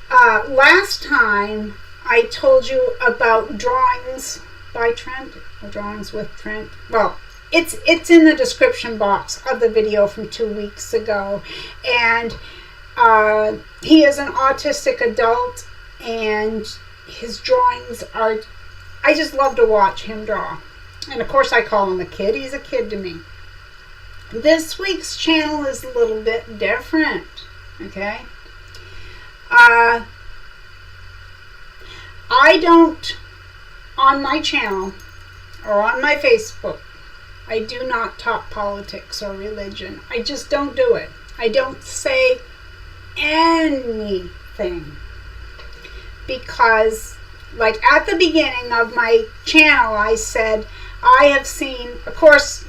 last time I told you about Drawings by Trent, or Drawings with Trent. Well, it's in the description box of the video from 2 weeks ago. And he is an autistic adult, and his drawings are, I just love to watch him draw. And of course I call him a kid. He's a kid to me. This week's channel is a little bit different. Okay? I don't, on my channel or on my Facebook, I do not talk politics or religion. I just don't do it. I don't say anything. Because, like at the beginning of my channel, I said, I have seen, of course,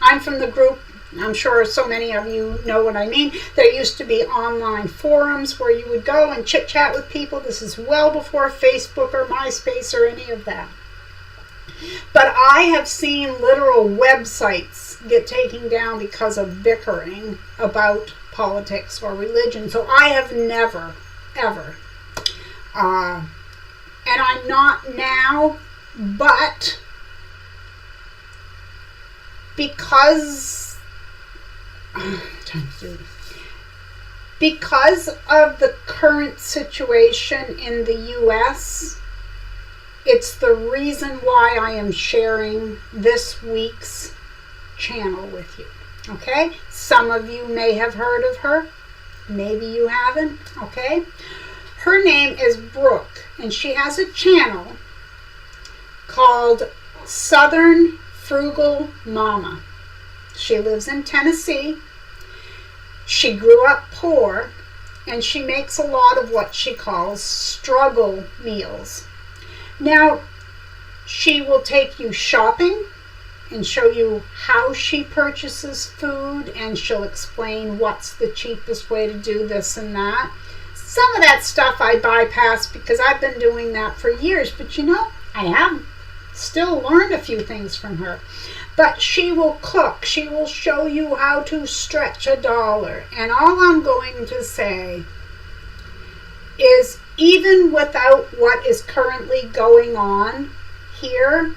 I'm from the group, I'm sure so many of you know what I mean. There used to be online forums where you would go and chit-chat with people. This is well before Facebook or MySpace or any of that. But I have seen literal websites get taken down because of bickering about politics or religion. So I have never, ever, and I'm not now, but because of the current situation in the U.S., it's the reason why I am sharing this week's channel with you. Okay? Some of you may have heard of her. Maybe you haven't. Okay? Her name is Brooke, and she has a channel called Southern Frugal Mama. She lives in Tennessee. She grew up poor, and she makes a lot of what she calls struggle meals. Now, she will take you shopping and show you how she purchases food, and she'll explain what's the cheapest way to do this and that. Some of that stuff I bypass because I've been doing that for years, but you know, I have still learned a few things from her. But she will cook. She will show you how to stretch $1. And all I'm going to say is, even without what is currently going on here,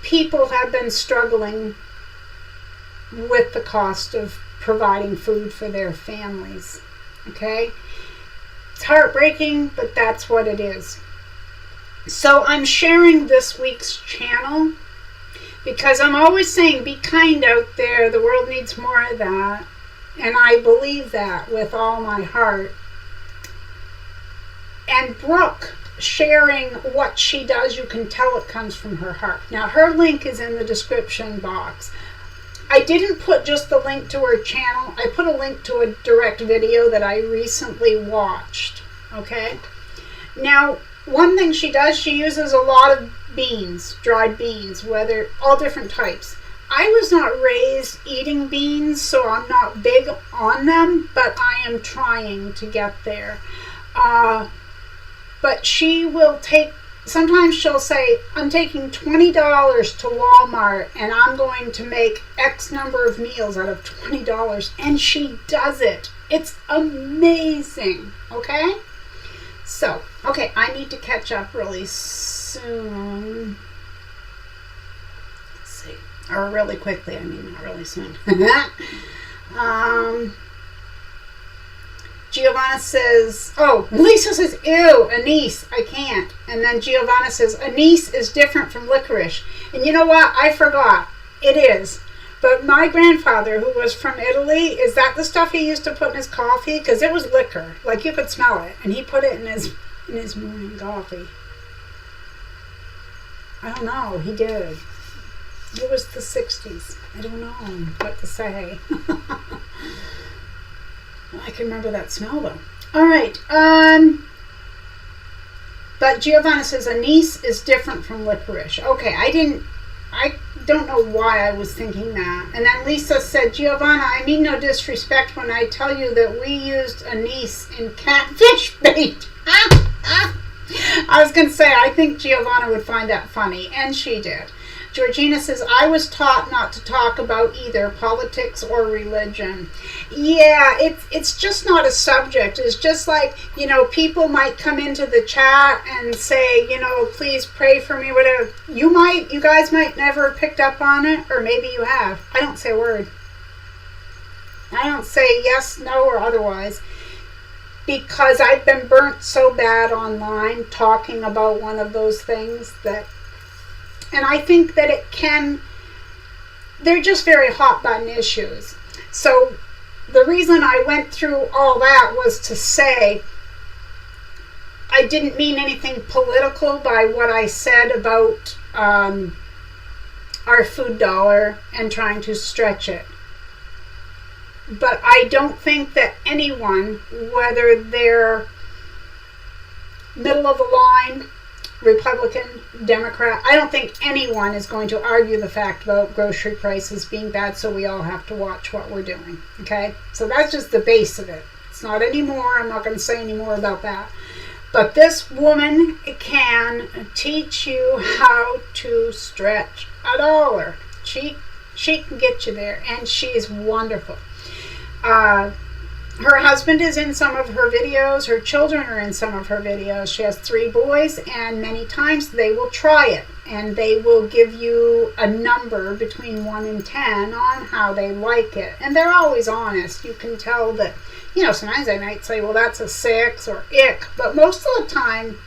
people have been struggling with the cost of providing food for their families. Okay? It's heartbreaking, but that's what it is. So I'm sharing this week's channel because I'm always saying, be kind out there. The world needs more of that. And I believe that with all my heart. And Brooke sharing what she does, you can tell it comes from her heart. Now, her link is in the description box. I didn't put just the link to her channel. I put a link to a direct video that I recently watched. Okay? Now, one thing she does, she uses a lot of beans, dried beans, whether all different types. I was not raised eating beans, so I'm not big on them, but I am trying to get there. But she will take, sometimes she'll say, I'm taking $20 to Walmart and I'm going to make X number of meals out of $20. And she does it. It's amazing. Okay? So, okay, I need to catch up really soon. Let's see. Or really quickly, I mean, not really soon. Giovanna says, oh, Lisa says, ew, anise, I can't. And then Giovanna says, anise is different from licorice. And you know what? I forgot. It is. But my grandfather, who was from Italy, is that the stuff he used to put in his coffee? Because it was liquor. Like, you could smell it. And he put it in his morning coffee. I don't know. He did. It was the 60s. I don't know what to say. I can remember that smell, though. All right. But Giovanna says anise is different from licorice. Okay, I don't know why I was thinking that. And then Lisa said, Giovanna, I mean no disrespect when I tell you that we used anise in catfish bait. I was going to say, I think Giovanna would find that funny, and she did. Georgina says, I was taught not to talk about either politics or religion. Yeah, it's just not a subject. It's just like, you know, people might come into the chat and say, you know, please pray for me, whatever. You guys might never have picked up on it, or maybe you have. I don't say a word. I don't say yes, no, or otherwise. because I've been burnt so bad online talking about one of those things that, and I think that they're just very hot button issues. So the reason I went through all that was to say I didn't mean anything political by what I said about our food dollar and trying to stretch it. But I don't think that anyone, whether they're middle of the line, Republican, Democrat, I don't think anyone is going to argue the fact about grocery prices being bad, so we all have to watch what we're doing. Okay? So that's just the base of it. It's not any more. I'm not going to say any more about that. But this woman can teach you how to stretch a dollar. She can get you there, and she's wonderful. Her husband is in some of her videos. Her children are in some of her videos. She has 3 boys, and many times they will try it, and they will give you a number between 1 and 10 on how they like it. And they're always honest. You can tell that, sometimes they might say, well, that's a 6 or ick, but most of the time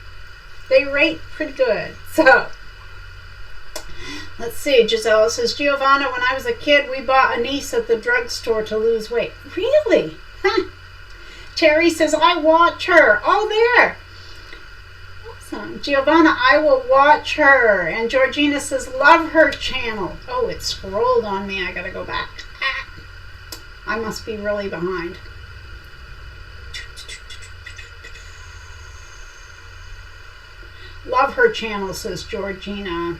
they rate pretty good. So let's see. Giselle says, Giovanna, when I was a kid, we bought anise at the drugstore to lose weight. Really? Huh. Terry says, I watch her. Oh, there. Awesome. Giovanna, I will watch her. And Georgina says, love her channel. Oh, it scrolled on me. I got to go back. I must be really behind. Love her channel, says Georgina.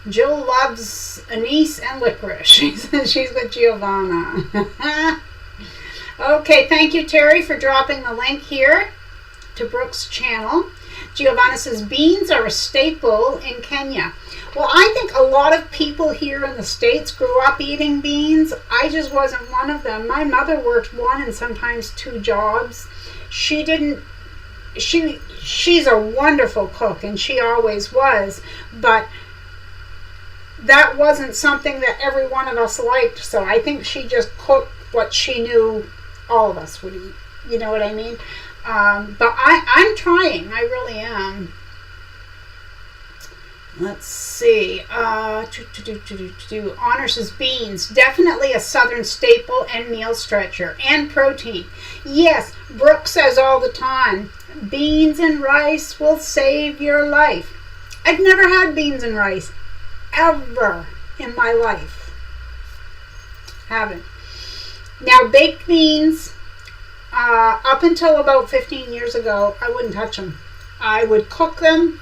Jill loves anise and licorice. She's with Giovanna. Okay, thank you, Terry, for dropping the link here to Brooke's channel. Giovanna says, beans are a staple in Kenya. Well, I think a lot of people here in the States grew up eating beans. I just wasn't one of them. My mother worked 1 and sometimes 2 jobs. She's a wonderful cook, and she always was, but that wasn't something that every one of us liked, so I think she just cooked what she knew all of us would eat. You know what I mean? But I'm trying. I really am. Let's see. Honor says beans. Definitely a southern staple and meal stretcher. And protein. Yes, Brooke says all the time, beans and rice will save your life. I've never had beans and rice. Ever in my life. Haven't. Now, baked beans, up until about 15 years ago, I wouldn't touch them. I would cook them.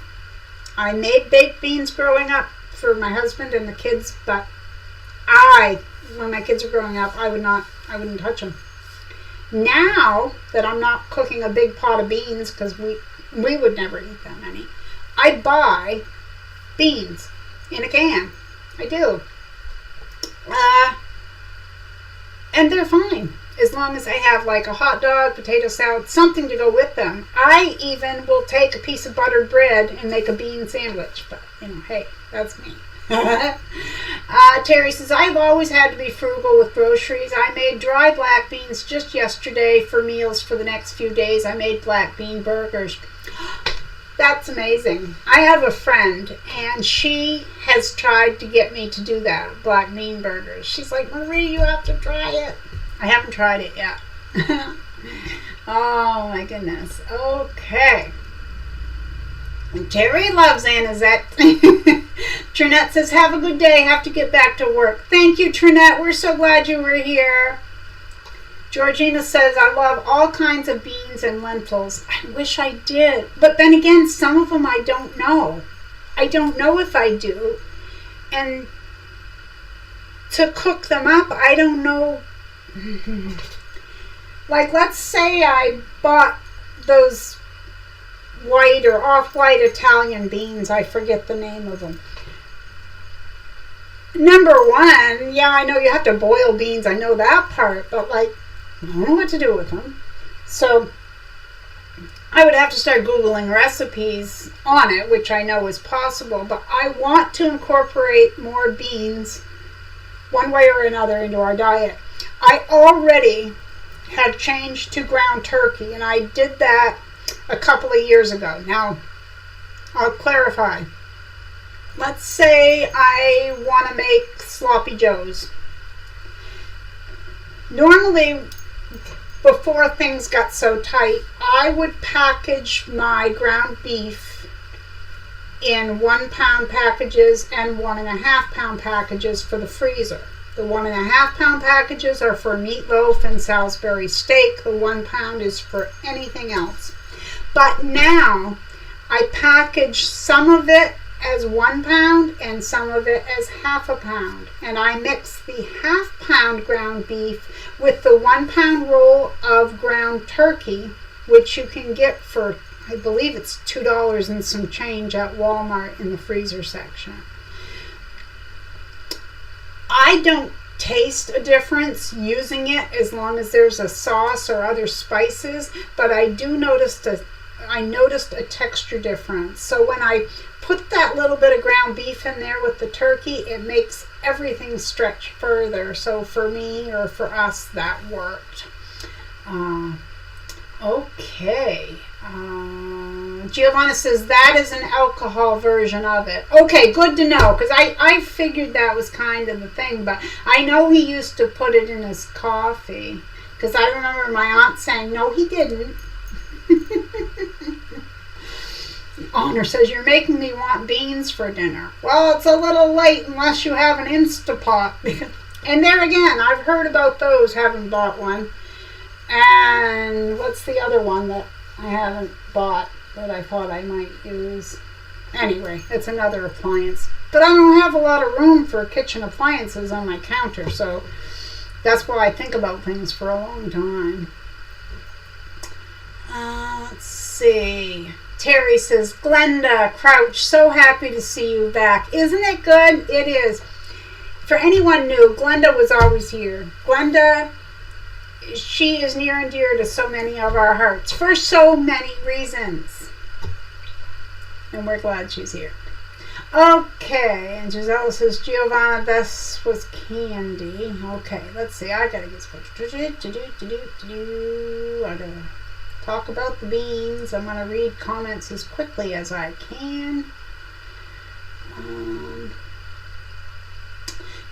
I made baked beans growing up for my husband and the kids, but when my kids were growing up, I wouldn't touch them. Now that I'm not cooking a big pot of beans, because we would never eat that many, I buy beans in a can. I do. And they're fine, as long as I have like a hot dog, potato salad, something to go with them. I even will take a piece of buttered bread and make a bean sandwich. But, hey, that's me. Terry says, I've always had to be frugal with groceries. I made dry black beans just yesterday for meals for the next few days. I made black bean burgers. That's amazing. I have a friend, and she has tried to get me to do that, black bean burgers. She's like, Marie, you have to try it. I haven't tried it yet. Oh, my goodness. Okay. And Terry loves Anazette. Trinette says, have a good day. Have to get back to work. Thank you, Trinette. We're so glad you were here. Georgina says, I love all kinds of beans and lentils. I wish I did. But then again, some of them I don't know. I don't know if I do. And to cook them up, I don't know. Like, let's say I bought those white or off-white Italian beans. I forget the name of them. Number one, yeah, I know you have to boil beans. I know that part. But, like, I don't know what to do with them. So I would have to start Googling recipes on it, which I know is possible. But I want to incorporate more beans one way or another into our diet. I already had changed to ground turkey, and I did that a couple of years ago. Now, I'll clarify. Let's say I want to make sloppy joes. Normally, before things got so tight, I would package my ground beef in 1 pound packages and 1.5 pound packages for the freezer. The 1.5 pound packages are for meatloaf and Salisbury steak. The 1 pound is for anything else. But now I package some of it as 1 pound and some of it as half a pound. And I mix the half pound ground beef with the 1 pound roll of ground turkey, which you can get for, I believe it's $2 and some change at Walmart in the freezer section. I don't taste a difference using it as long as there's a sauce or other spices, but I noticed a texture difference. So when I put that little bit of ground beef in there with the turkey, it makes everything stretch further. So for me, or for us, that worked. Okay. Giovanna says that is an alcohol version of it. Okay, good to know, because I figured that was kind of the thing, but I know he used to put it in his coffee, because I remember my aunt saying, no, he didn't. Honor says, you're making me want beans for dinner. Well, it's a little late unless you have an Instapot. And there again, I've heard about those, haven't bought one. And what's the other one that I haven't bought that I thought I might use? Anyway, it's another appliance. But I don't have a lot of room for kitchen appliances on my counter, so that's why I think about things for a long time. Let's see. Terry says, Glenda Crouch, so happy to see you back. Isn't it good? It is. For anyone new, Glenda was always here. Glenda, she is near and dear to so many of our hearts for so many reasons. And we're glad she's here. Okay, and Giselle says, Giovanna, this was candy. Okay, let's see. I gotta get I gotta talk about the beans. I'm gonna read comments as quickly as I can.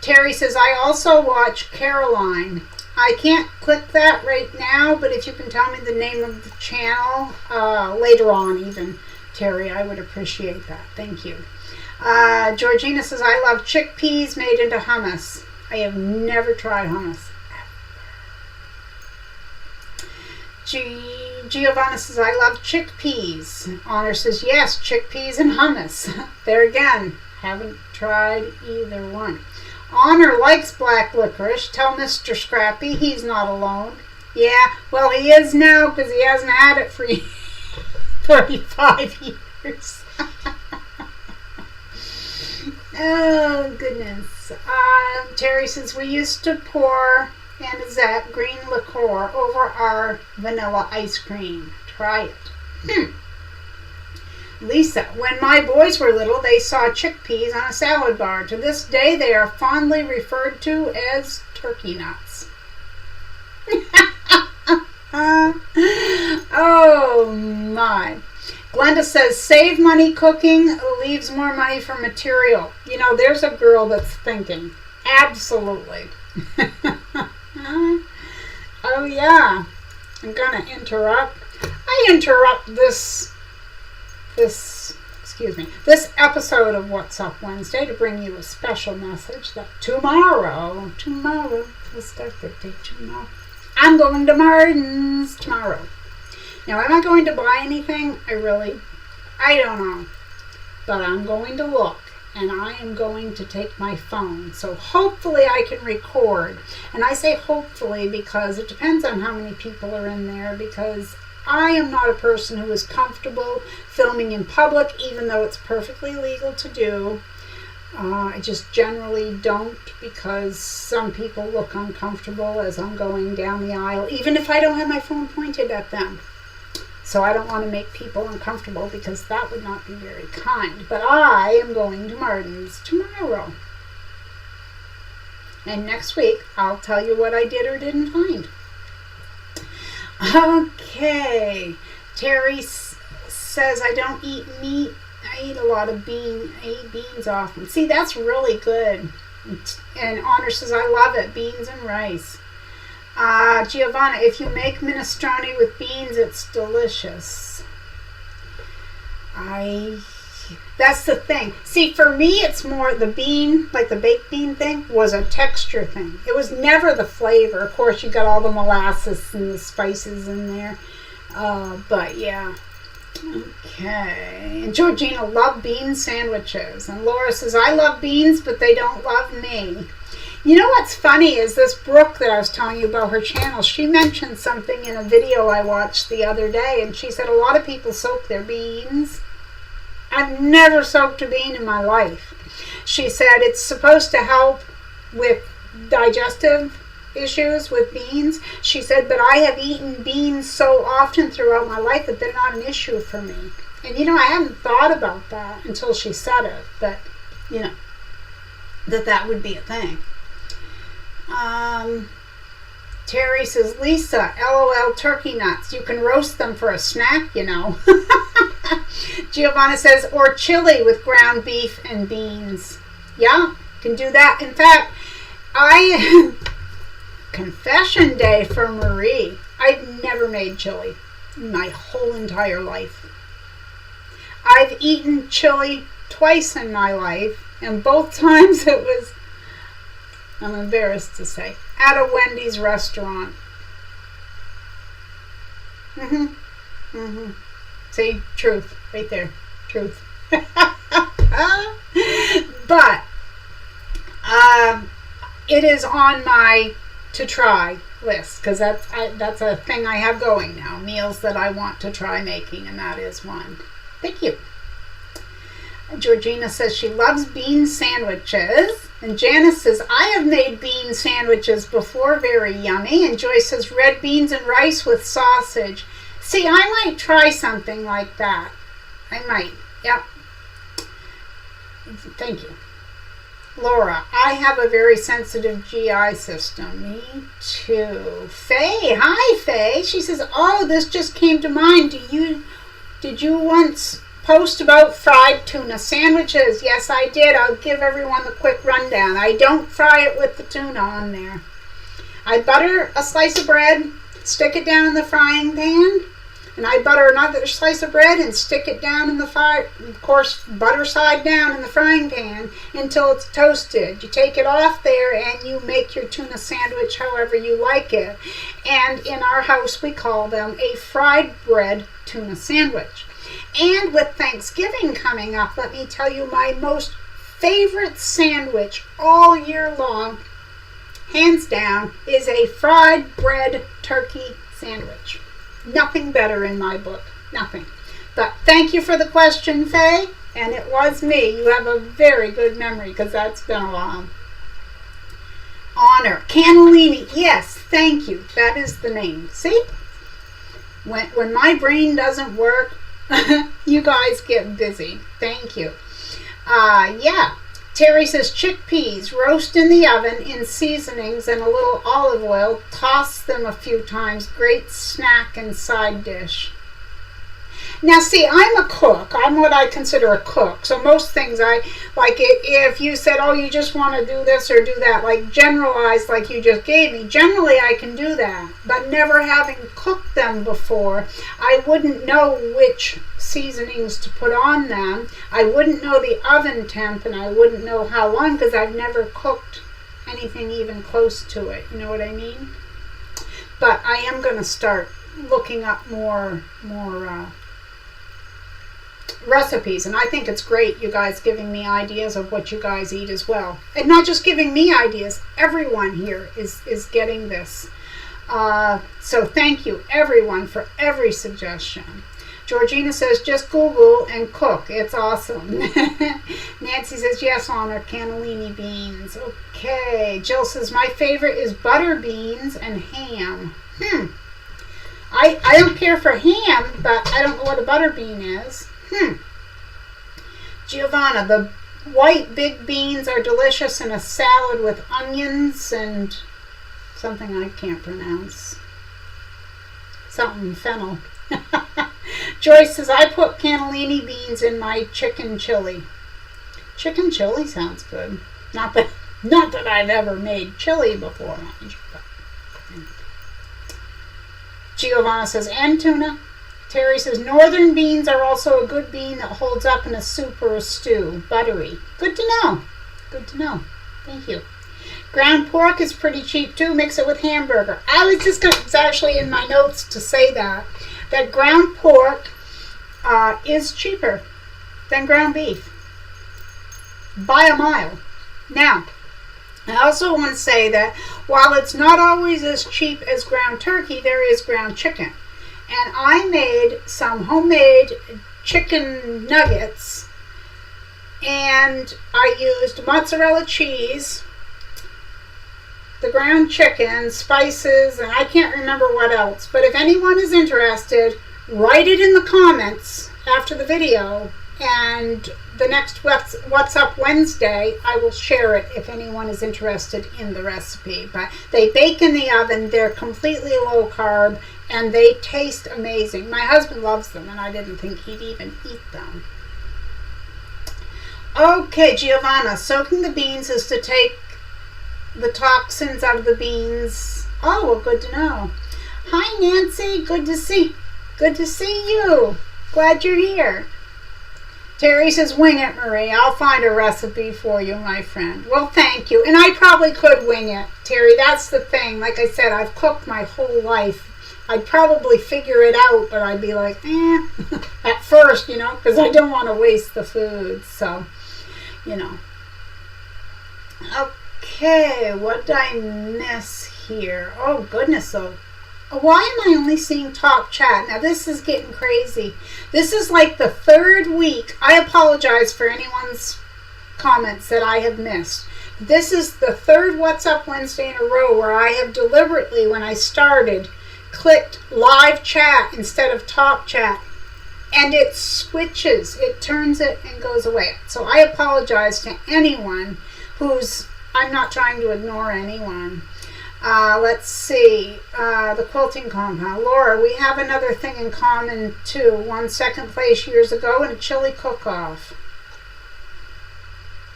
Terry says, I also watch Caroline. I can't click that right now, but if you can tell me the name of the channel later on even, Terry, I would appreciate that. Thank you. Georgina says, I love chickpeas made into hummus. I have never tried hummus. Giovanna says, I love chickpeas. Honor says, yes, chickpeas and hummus. There again, haven't tried either one. Honor likes black licorice. Tell Mr. Scrappy he's not alone. Yeah, well, he is now because he hasn't had it for 35 years. Oh, goodness. Terry says, we used to pour Anisette green liqueur over our vanilla ice cream. Try it. Lisa, when my boys were little, they saw chickpeas on a salad bar. To this day, they are fondly referred to as turkey nuts. Oh, my. Glenda says, save money cooking, leaves more money for material. You know, there's a girl that's thinking. Absolutely. Oh, yeah. I'm going to interrupt. I interrupt this episode of What's Up Wednesday to bring you a special message that tomorrow, we'll start the day tomorrow. I'm going to Martin's tomorrow. Now, am I going to buy anything? I don't know. But I'm going to look, and I am going to take my phone. So hopefully I can record. And I say hopefully because it depends on how many people are in there, because I am not a person who is comfortable filming in public, even though it's perfectly legal to do. I just generally don't, because some people look uncomfortable as I'm going down the aisle, even if I don't have my phone pointed at them. So I don't want to make people uncomfortable, because that would not be very kind. But I am going to Martin's tomorrow. And next week, I'll tell you what I did or didn't find. Okay. Terry says, I don't eat meat. I eat a lot of I eat beans often. See, that's really good. And Honor says, I love it. Beans and rice. Giovanna, if you make minestrone with beans, it's delicious. That's the thing. See, for me, it's more the bean, like the baked bean thing, was a texture thing. It was never the flavor. Of course, you got all the molasses and the spices in there. But yeah. Okay. And Georgina loved bean sandwiches. And Laura says, I love beans, but they don't love me. You know what's funny is this Brooke that I was telling you about her channel, she mentioned something in a video I watched the other day, and she said a lot of people soak their beans. I've never soaked a bean in my life. She said it's supposed to help with digestive issues with beans. She said, but I have eaten beans so often throughout my life that they're not an issue for me. And I hadn't thought about that until she said it, but that would be a thing. Terry says, Lisa, LOL turkey nuts. You can roast them for a snack, Giovanna says, or chili with ground beef and beans. Yeah, can do that. In fact, confession day for Marie. I've never made chili in my whole entire life. I've eaten chili twice in my life, and both times it was, I'm embarrassed to say, at a Wendy's restaurant. See, truth, right there, truth. But it is on my to try list, because that's a thing I have going now, meals that I want to try making, and that is one. Thank you. Georgina says she loves bean sandwiches. And Janice says, I have made bean sandwiches before, very yummy. And Joyce says, red beans and rice with sausage. See, I might try something like that. I might. Yep. Thank you. Laura, I have a very sensitive GI system. Me too. Faye, hi Faye. She says, oh, this just came to mind. Did you once post about fried tuna sandwiches? Yes, I did. I'll give everyone the quick rundown. I don't fry it with the tuna on there. I butter a slice of bread, stick it down in the frying pan, and I butter another slice of bread and stick it down in the fire. Of course, butter side down in the frying pan until it's toasted. You take it off there and you make your tuna sandwich however you like it. And in our house, we call them a fried bread tuna sandwich. And with Thanksgiving coming up, let me tell you my most favorite sandwich all year long, hands down, is a fried bread turkey sandwich. Nothing better in my book. Nothing. But thank you for the question, Faye. And it was me. You have a very good memory because that's been a while. Honor. Cannellini. Yes, thank you. That is the name. See? When my brain doesn't work, you guys get busy. Thank you. Yeah. Terry says chickpeas, roast in the oven in seasonings and a little olive oil. Toss them a few times. Great snack and side dish. Now, see, I'm a cook. I'm what I consider a cook. So most things I like it. If you said, oh, you just want to do this or do that, like generalized like you just gave me, generally I can do that. But never having cooked them before, I wouldn't know which seasonings to put on them. I wouldn't know the oven temp, and I wouldn't know how long because I've never cooked anything even close to it. You know what I mean? But I am going to start looking up more recipes, and I think it's great you guys giving me ideas of what you guys eat as well, and not just giving me ideas, everyone here is getting this, so thank you everyone for every suggestion. Georgina says just Google and cook, it's awesome. Nancy says yes, Honor, cannellini beans. Okay. Jill says my favorite is butter beans and ham. I don't care for ham, but I don't know what a butter bean is. Giovanna, the white big beans are delicious in a salad with onions and something I can't pronounce. something fennel. Joyce says, I put cannellini beans in my chicken chili. Chicken chili sounds good. Not that I've ever made chili before, mind you. But. Giovanna says, and tuna. Terry says, northern beans are also a good bean that holds up in a soup or a stew. Buttery. Good to know. Good to know. Thank you. Ground pork is pretty cheap too. Mix it with hamburger. It's actually in my notes to say that ground pork is cheaper than ground beef by a mile. Now, I also want to say that while it's not always as cheap as ground turkey, there is ground chicken. And I made some homemade chicken nuggets, and I used mozzarella cheese, the ground chicken, spices, and I can't remember what else. But if anyone is interested, write it in the comments after the video, and the next What's Up Wednesday, I will share it if anyone is interested in the recipe. But they bake in the oven, they're completely low carb, and they taste amazing. My husband loves them, and I didn't think he'd even eat them. Okay, Giovanna, soaking the beans is to take the toxins out of the beans. Oh, well, good to know. Hi, Nancy. Good to see you. Glad you're here. Terry says, wing it, Marie. I'll find a recipe for you, my friend. Well, thank you. And I probably could wing it, Terry. That's the thing. Like I said, I've cooked my whole life. I'd probably figure it out, but I'd be like, at first, because I don't want to waste the food. So, Okay, what did I miss here? Oh, goodness. So, why am I only seeing top chat? Now, this is getting crazy. This is like the third week. I apologize for anyone's comments that I have missed. This is the third What's Up Wednesday in a row where I have deliberately, when I started, clicked live chat instead of top chat. And it switches. It turns it and goes away. So I apologize to anyone I'm not trying to ignore anyone. Let's see. The quilting compound. Laura, we have another thing in common too. Won second place years ago in a chili cook-off.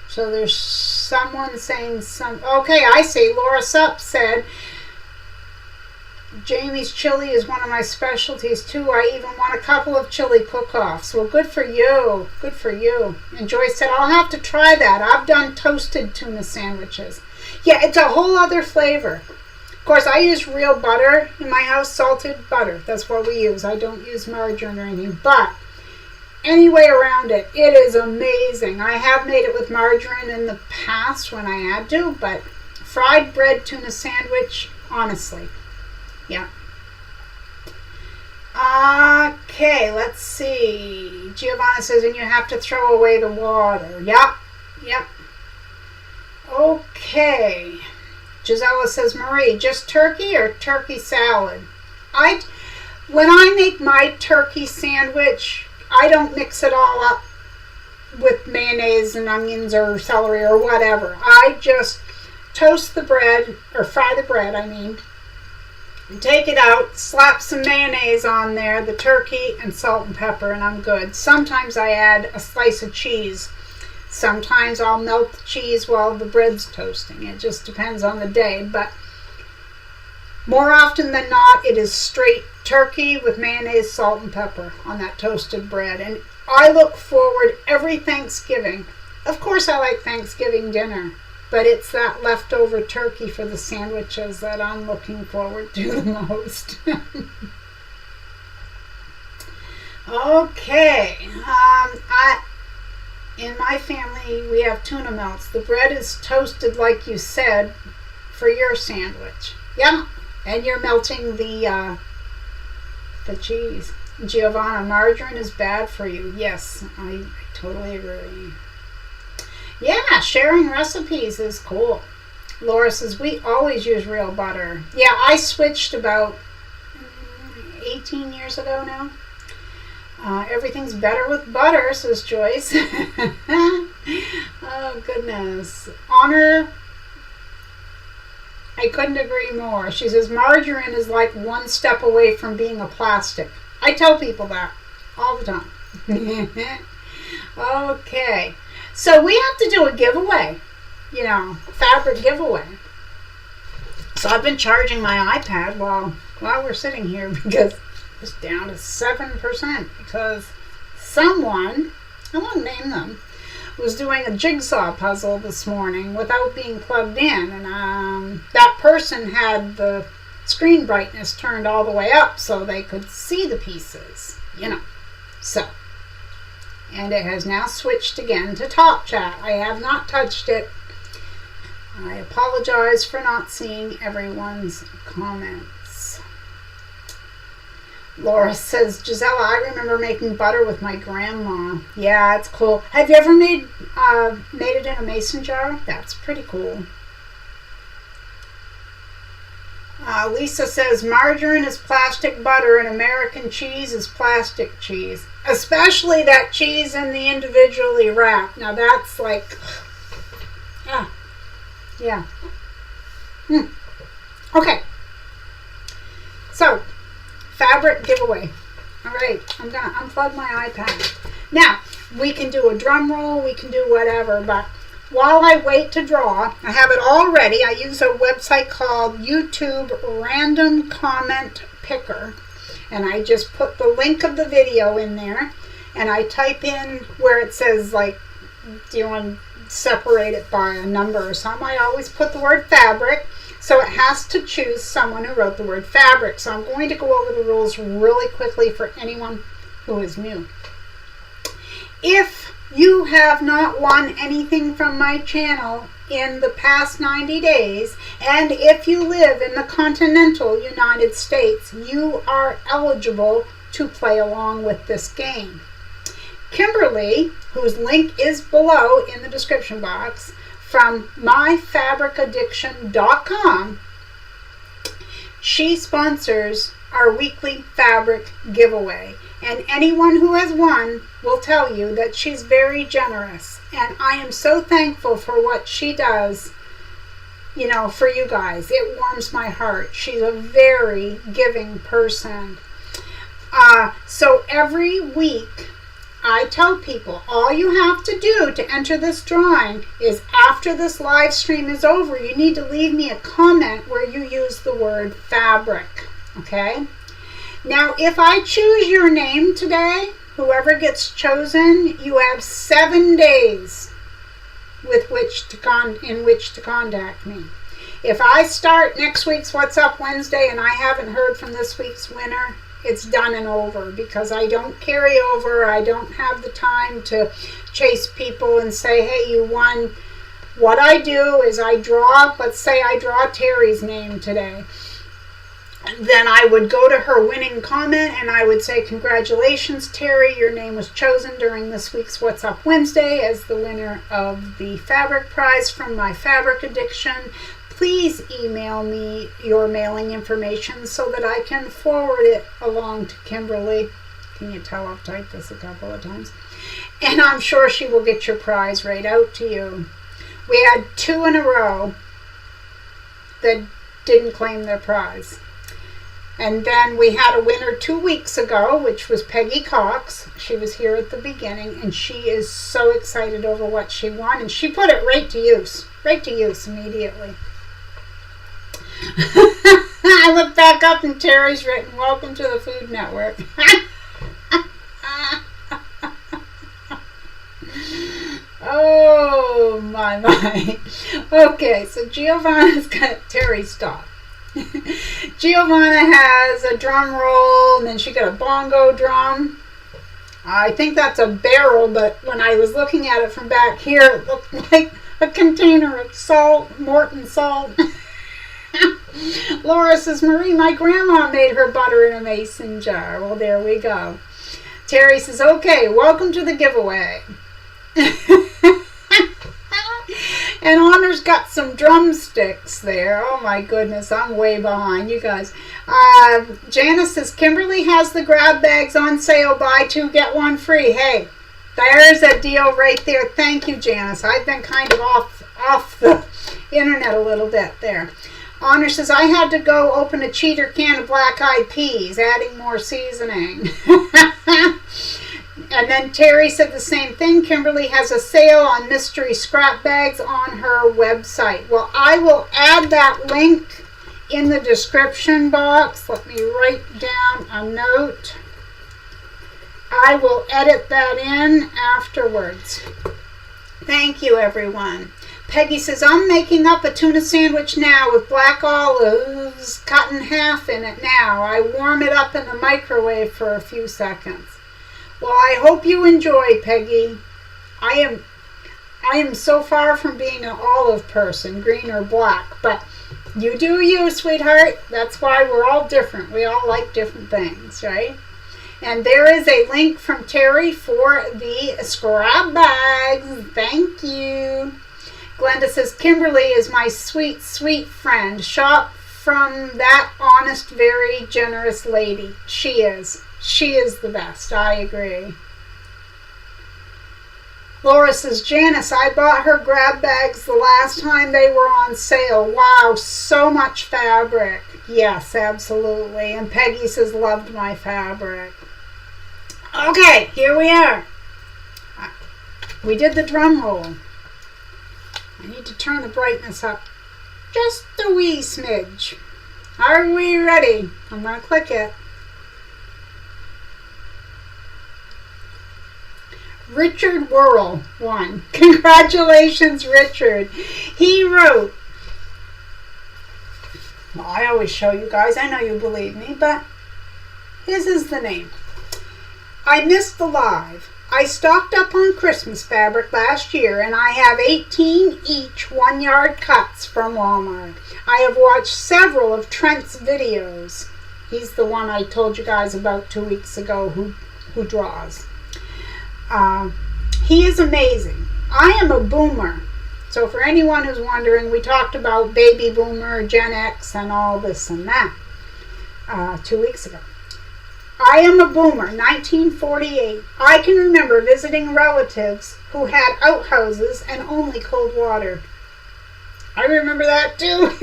So there's someone saying okay, I see. Laura Supp said, Jamie's chili is one of my specialties too. I even won a couple of chili cook-offs. Well, good for you. Good for you. And Joyce said, I'll have to try that. I've done toasted tuna sandwiches. Yeah, it's a whole other flavor. Of course, I use real butter in my house, salted butter. That's what we use. I don't use margarine or anything. But any way around it, it is amazing. I have made it with margarine in the past when I had to, but fried bread tuna sandwich, honestly. Yeah. Okay, let's see. Giovanna says, and you have to throw away the water. Yep. Okay. Gisela says, Marie, just turkey or turkey salad? When I make my turkey sandwich, I don't mix it all up with mayonnaise and onions or celery or whatever. I just toast the bread, or fry the bread, and take it out, slap some mayonnaise on there, the turkey, and salt and pepper, and I'm good. Sometimes I add a slice of cheese. Sometimes I'll melt the cheese while the bread's toasting. It just depends on the day. But more often than not, it is straight turkey with mayonnaise, salt, and pepper on that toasted bread. And I look forward every Thanksgiving. Of course, I like Thanksgiving dinner. But it's that leftover turkey for the sandwiches that I'm looking forward to the most. Okay. In my family, we have tuna melts. The bread is toasted, like you said, for your sandwich. Yeah. And you're melting the cheese. Giovanna, margarine is bad for you. Yes, I totally agree. Yeah, sharing recipes is cool. Laura says, we always use real butter. Yeah, I switched about 18 years ago now. Everything's better with butter, says Joyce. Oh, goodness. Honor I couldn't agree more. She says margarine is like one step away from being a plastic. I tell people that all the time. Okay. So we have to do a giveaway. Fabric giveaway. So I've been charging my iPad while we're sitting here because it's down to 7% because someone, I won't name them, was doing a jigsaw puzzle this morning without being plugged in, and that person had the screen brightness turned all the way up so they could see the pieces, So, and it has now switched again to Top Chat. I have not touched it. I apologize for not seeing everyone's comments. Laura says, Gisela, I remember making butter with my grandma. Yeah, it's cool. Have you ever made it in a mason jar? That's pretty cool. Lisa says, margarine is plastic butter and American cheese is plastic cheese. Especially that cheese in the individually wrapped. Now that's like, yeah. Okay. So, fabric giveaway. All right, I'm gonna unplug my iPad. Now, we can do a drum roll, we can do whatever, but while I wait to draw, I have it all ready. I use a website called YouTube Random Comment Picker, and I just put the link of the video in there, and I type in where it says, like, do you want to separate it by a number or something? I always put the word fabric, so it has to choose someone who wrote the word fabric. So I'm going to go over the rules really quickly for anyone who is new. If you have not won anything from my channel in the past 90 days, and if you live in the continental United States, you are eligible to play along with this game. Kimberly, whose link is below in the description box, from myfabricaddiction.com, she sponsors our weekly fabric giveaway. And anyone who has won will tell you that she's very generous. And I am so thankful for what she does, for you guys. It warms my heart. She's a very giving person. So every week, I tell people, all you have to do to enter this drawing is after this live stream is over, you need to leave me a comment where you use the word fabric. Okay? Now, if I choose your name today, whoever gets chosen, you have 7 days in which to contact me. If I start next week's What's Up Wednesday and I haven't heard from this week's winner, it's done and over, because I don't carry over. I don't have the time to chase people and say, hey, you won. What I do is I draw, let's say I draw Terry's name today. Then I would go to her winning comment and I would say, congratulations, Terry, your name was chosen during this week's What's Up Wednesday as the winner of the fabric prize from My Fabric Addiction. Please email me your mailing information so that I can forward it along to Kimberly. Can you tell I've typed this a couple of times? And I'm sure she will get your prize right out to you. We had 2 in a row that didn't claim their prize. And then we had a winner 2 weeks ago, which was Peggy Cox. She was here at the beginning, and she is so excited over what she won. And she put it right to use immediately. I look back up and Terry's written, welcome to the Food Network. Oh, my. Okay, so Giovanna's got Terry stop. Giovanna has a drum roll, and then she got a bongo drum. I think that's a barrel, but when I was looking at it from back here, it looked like a container of salt, Morton salt. Laura says, Marie, my grandma made her butter in a mason jar. Well, there we go. Terry says, okay, welcome to the giveaway. And Honor's got some drumsticks there. Oh my goodness, I'm way behind you guys. Janice says, Kimberly has the grab bags on sale. Buy 2, get 1 free. Hey, there's a deal right there. Thank you, Janice. I've been kind of off the internet a little bit there. Honor says, I had to go open a cheater can of black-eyed peas, adding more seasoning. And then Terry said the same thing. Kimberly has a sale on mystery scrap bags on her website. Well, I will add that link in the description box. Let me write down a note. I will edit that in afterwards. Thank you, everyone. Peggy says, I'm making up a tuna sandwich now with black olives cut in half in it now. I warm it up in the microwave for a few seconds. Well, I hope you enjoy, Peggy. I am so far from being an olive person, green or black, but you do you, sweetheart. That's why we're all different. We all like different things, right? And there is a link from Terry for the scrap bags. Thank you. Glenda says, Kimberly is my sweet, sweet friend. Shop from that honest, very generous lady. She is. She is the best. I agree. Laura says, Janice, I bought her grab bags the last time they were on sale. Wow, so much fabric. Yes, absolutely. And Peggy says, loved my fabric. Okay, here we are. We did the drum roll. I need to turn the brightness up just a wee smidge. Are we ready? I'm going to click it. Richard Worrell won. Congratulations, Richard. He wrote, well, I always show you guys. I know you believe me, but his is the name. I missed the live. I stocked up on Christmas fabric last year, and I have 18 each 1-yard cuts from Walmart. I have watched several of Trent's videos. He's the one I told you guys about 2 weeks ago who draws. He is amazing. I am a boomer. So for anyone who's wondering, we talked about baby boomer, Gen X, and all this and that 2 weeks ago. I am a boomer, 1948. I can remember visiting relatives who had outhouses and only cold water. I remember that too.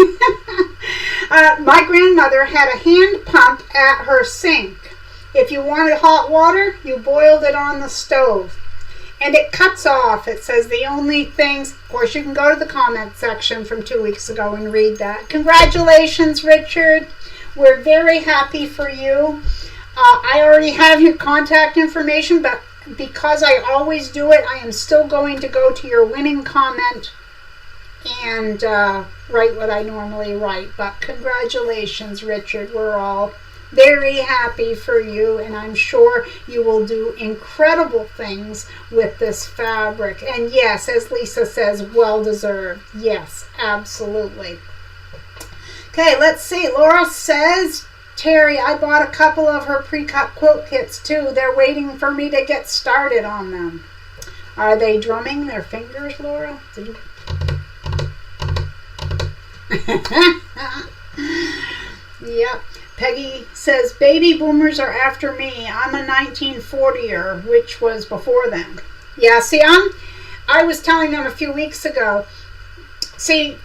My grandmother had a hand pump at her sink. If you wanted hot water, you boiled it on the stove. And it cuts off. It says the only things, of course, you can go to the comment section from 2 weeks ago and read that. Congratulations, Richard. We're very happy for you. I already have your contact information, but because I always do it, I am still going to go to your winning comment and write what I normally write. But congratulations, Richard. We're all very happy for you, and I'm sure you will do incredible things with this fabric. And yes, as Lisa says, well deserved. Yes, absolutely. Okay, let's see. Laura says, Terry, I bought a couple of her pre-cut quilt kits too. They're waiting for me to get started on them. Are they drumming their fingers, Laura? Yep. Peggy says, baby boomers are after me. I'm a 1940er, which was before them. Yeah, see, I was telling them a few weeks ago. See,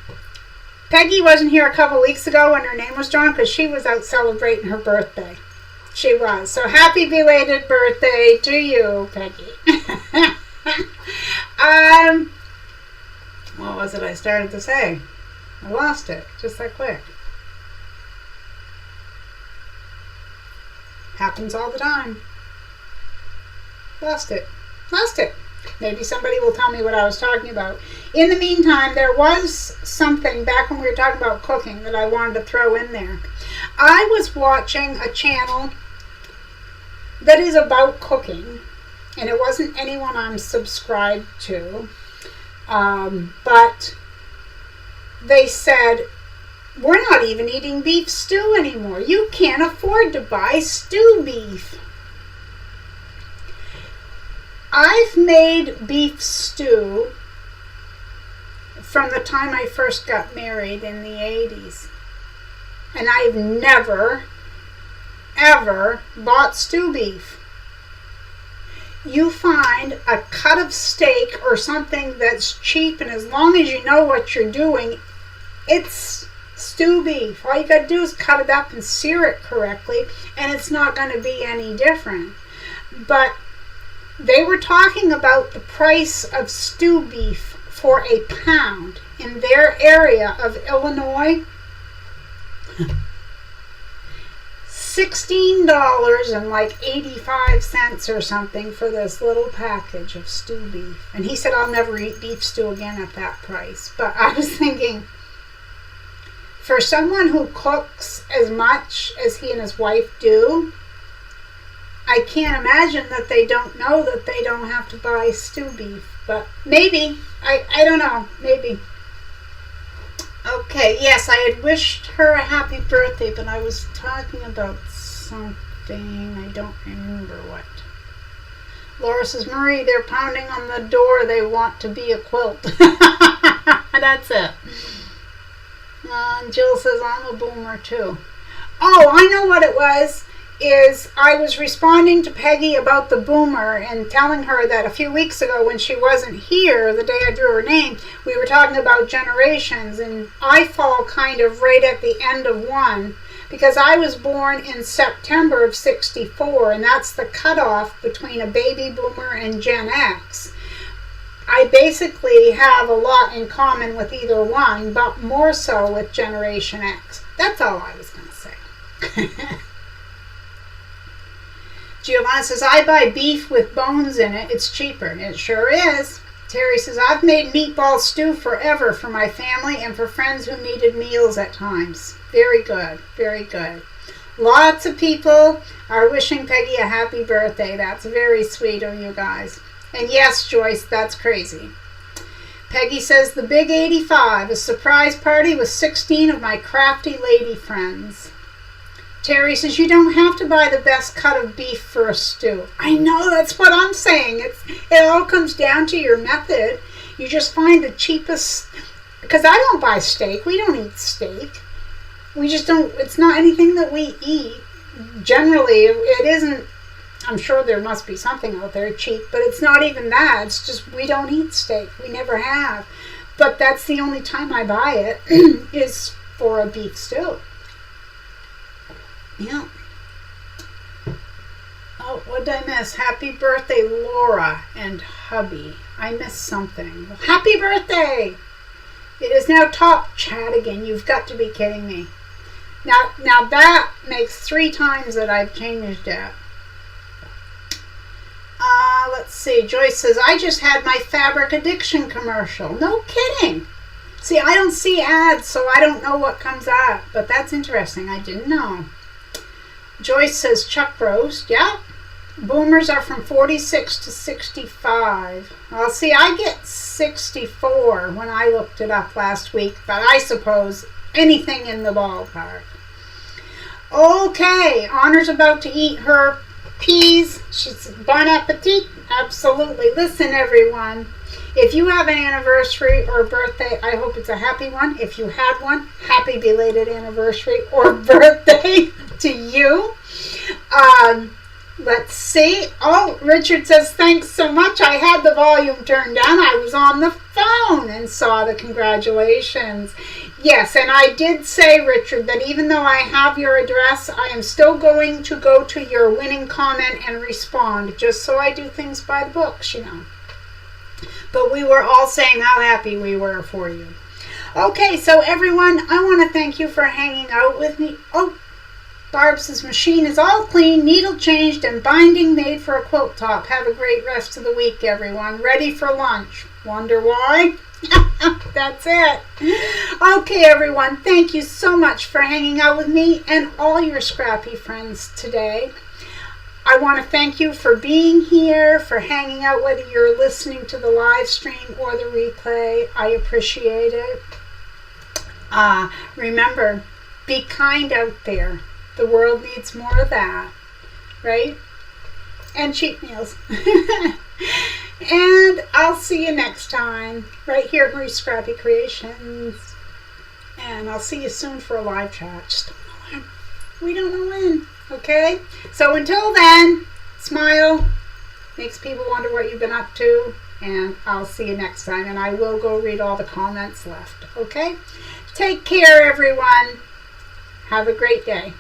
Peggy wasn't here a couple weeks ago when her name was drawn because she was out celebrating her birthday. She was. So happy belated birthday to you, Peggy. What was it I started to say? I lost it just that quick. Happens all the time. Lost it. Maybe somebody will tell me what I was talking about. In the meantime, there was something back when we were talking about cooking that I wanted to throw in there. I was watching a channel that is about cooking, and it wasn't anyone I'm subscribed to, but they said, we're not even eating beef stew anymore. You can't afford to buy stew beef. I've made beef stew from the time I first got married in the 80s. And I've never, ever bought stew beef. You find a cut of steak or something that's cheap, and as long as you know what you're doing, it's Stew beef. All you got to do is cut it up and sear it correctly, and it's not going to be any different. But they were talking about the price of stew beef for a pound in their area of Illinois. $16.85 or something for this little package of stew beef. And he said, I'll never eat beef stew again at that price. But I was thinking, for someone who cooks as much as he and his wife do, I can't imagine that they don't know that they don't have to buy stew beef. But maybe. I don't know. Maybe. Okay, yes, I had wished her a happy birthday, but I was talking about something. I don't remember what. Laura says, Marie, they're pounding on the door. They want to be a quilt. That's it. Jill says, I'm a boomer too. Oh, I know what it was. I was responding to Peggy about the boomer and telling her that a few weeks ago when she wasn't here, the day I drew her name, we were talking about generations, and I fall kind of right at the end of one because I was born in September of 64, and that's the cutoff between a baby boomer and Gen X. I basically have a lot in common with either one, but more so with Generation X. That's all I was going to say. Giovanna says, I buy beef with bones in it. It's cheaper. It sure is. Terry says, I've made meatball stew forever for my family and for friends who needed meals at times. Very good. Very good. Lots of people are wishing Peggy a happy birthday. That's very sweet of you guys. And yes, Joyce, that's crazy. Peggy says, the big 85, a surprise party with 16 of my crafty lady friends. Terry says, you don't have to buy the best cut of beef for a stew. I know, that's what I'm saying. It all comes down to your method. You just find the cheapest, because I don't buy steak. We don't eat steak. We just don't, it's not anything that we eat. Generally, it isn't, I'm sure there must be something out there cheap, but it's not even that. It's just we don't eat steak. We never have. But that's the only time I buy it is for a beef stew. Yeah. Oh, what did I miss? Happy birthday, Laura and hubby. I missed something. Happy birthday! It is now top chat again. You've got to be kidding me. Now that makes 3 times that I've changed it. Let's see. Joyce says, I just had my fabric addiction commercial. No kidding. See, I don't see ads, so I don't know what comes up. But that's interesting. I didn't know. Joyce says, chuck roast. Yeah. Boomers are from 46 to 65. Well, see, I get 64 when I looked it up last week. But I suppose anything in the ballpark. Okay. Honor's about to eat her peas. She's bon appetit. Absolutely. Listen, everyone. If you have an anniversary or birthday, I hope it's a happy one. If you had one, happy belated anniversary or birthday to you. Let's see. Oh, Richard says, thanks so much. I had the volume turned down. I was on the phone and saw the congratulations. Yes, and I did say, Richard, that even though I have your address, I am still going to go to your winning comment and respond, just so I do things by the books, you know. But we were all saying how happy we were for you. Okay, so everyone, I want to thank you for hanging out with me. Oh, Barb says, machine is all clean, needle changed, and binding made for a quilt top. Have a great rest of the week, everyone. Ready for lunch. Wonder why? That's it. Okay, everyone, thank you so much for hanging out with me and all your scrappy friends today. I want to thank you for being here, for hanging out, whether you're listening to the live stream or the replay. I appreciate it. Remember, be kind out there. The world needs more of that, right? And cheap meals. And I'll see you next time, right here at Marie Scrappy Creations. And I'll see you soon for a live chat. Just don't know when. We don't know when. Okay? So until then, smile. Makes people wonder what you've been up to. And I'll see you next time. And I will go read all the comments left. Okay? Take care, everyone. Have a great day.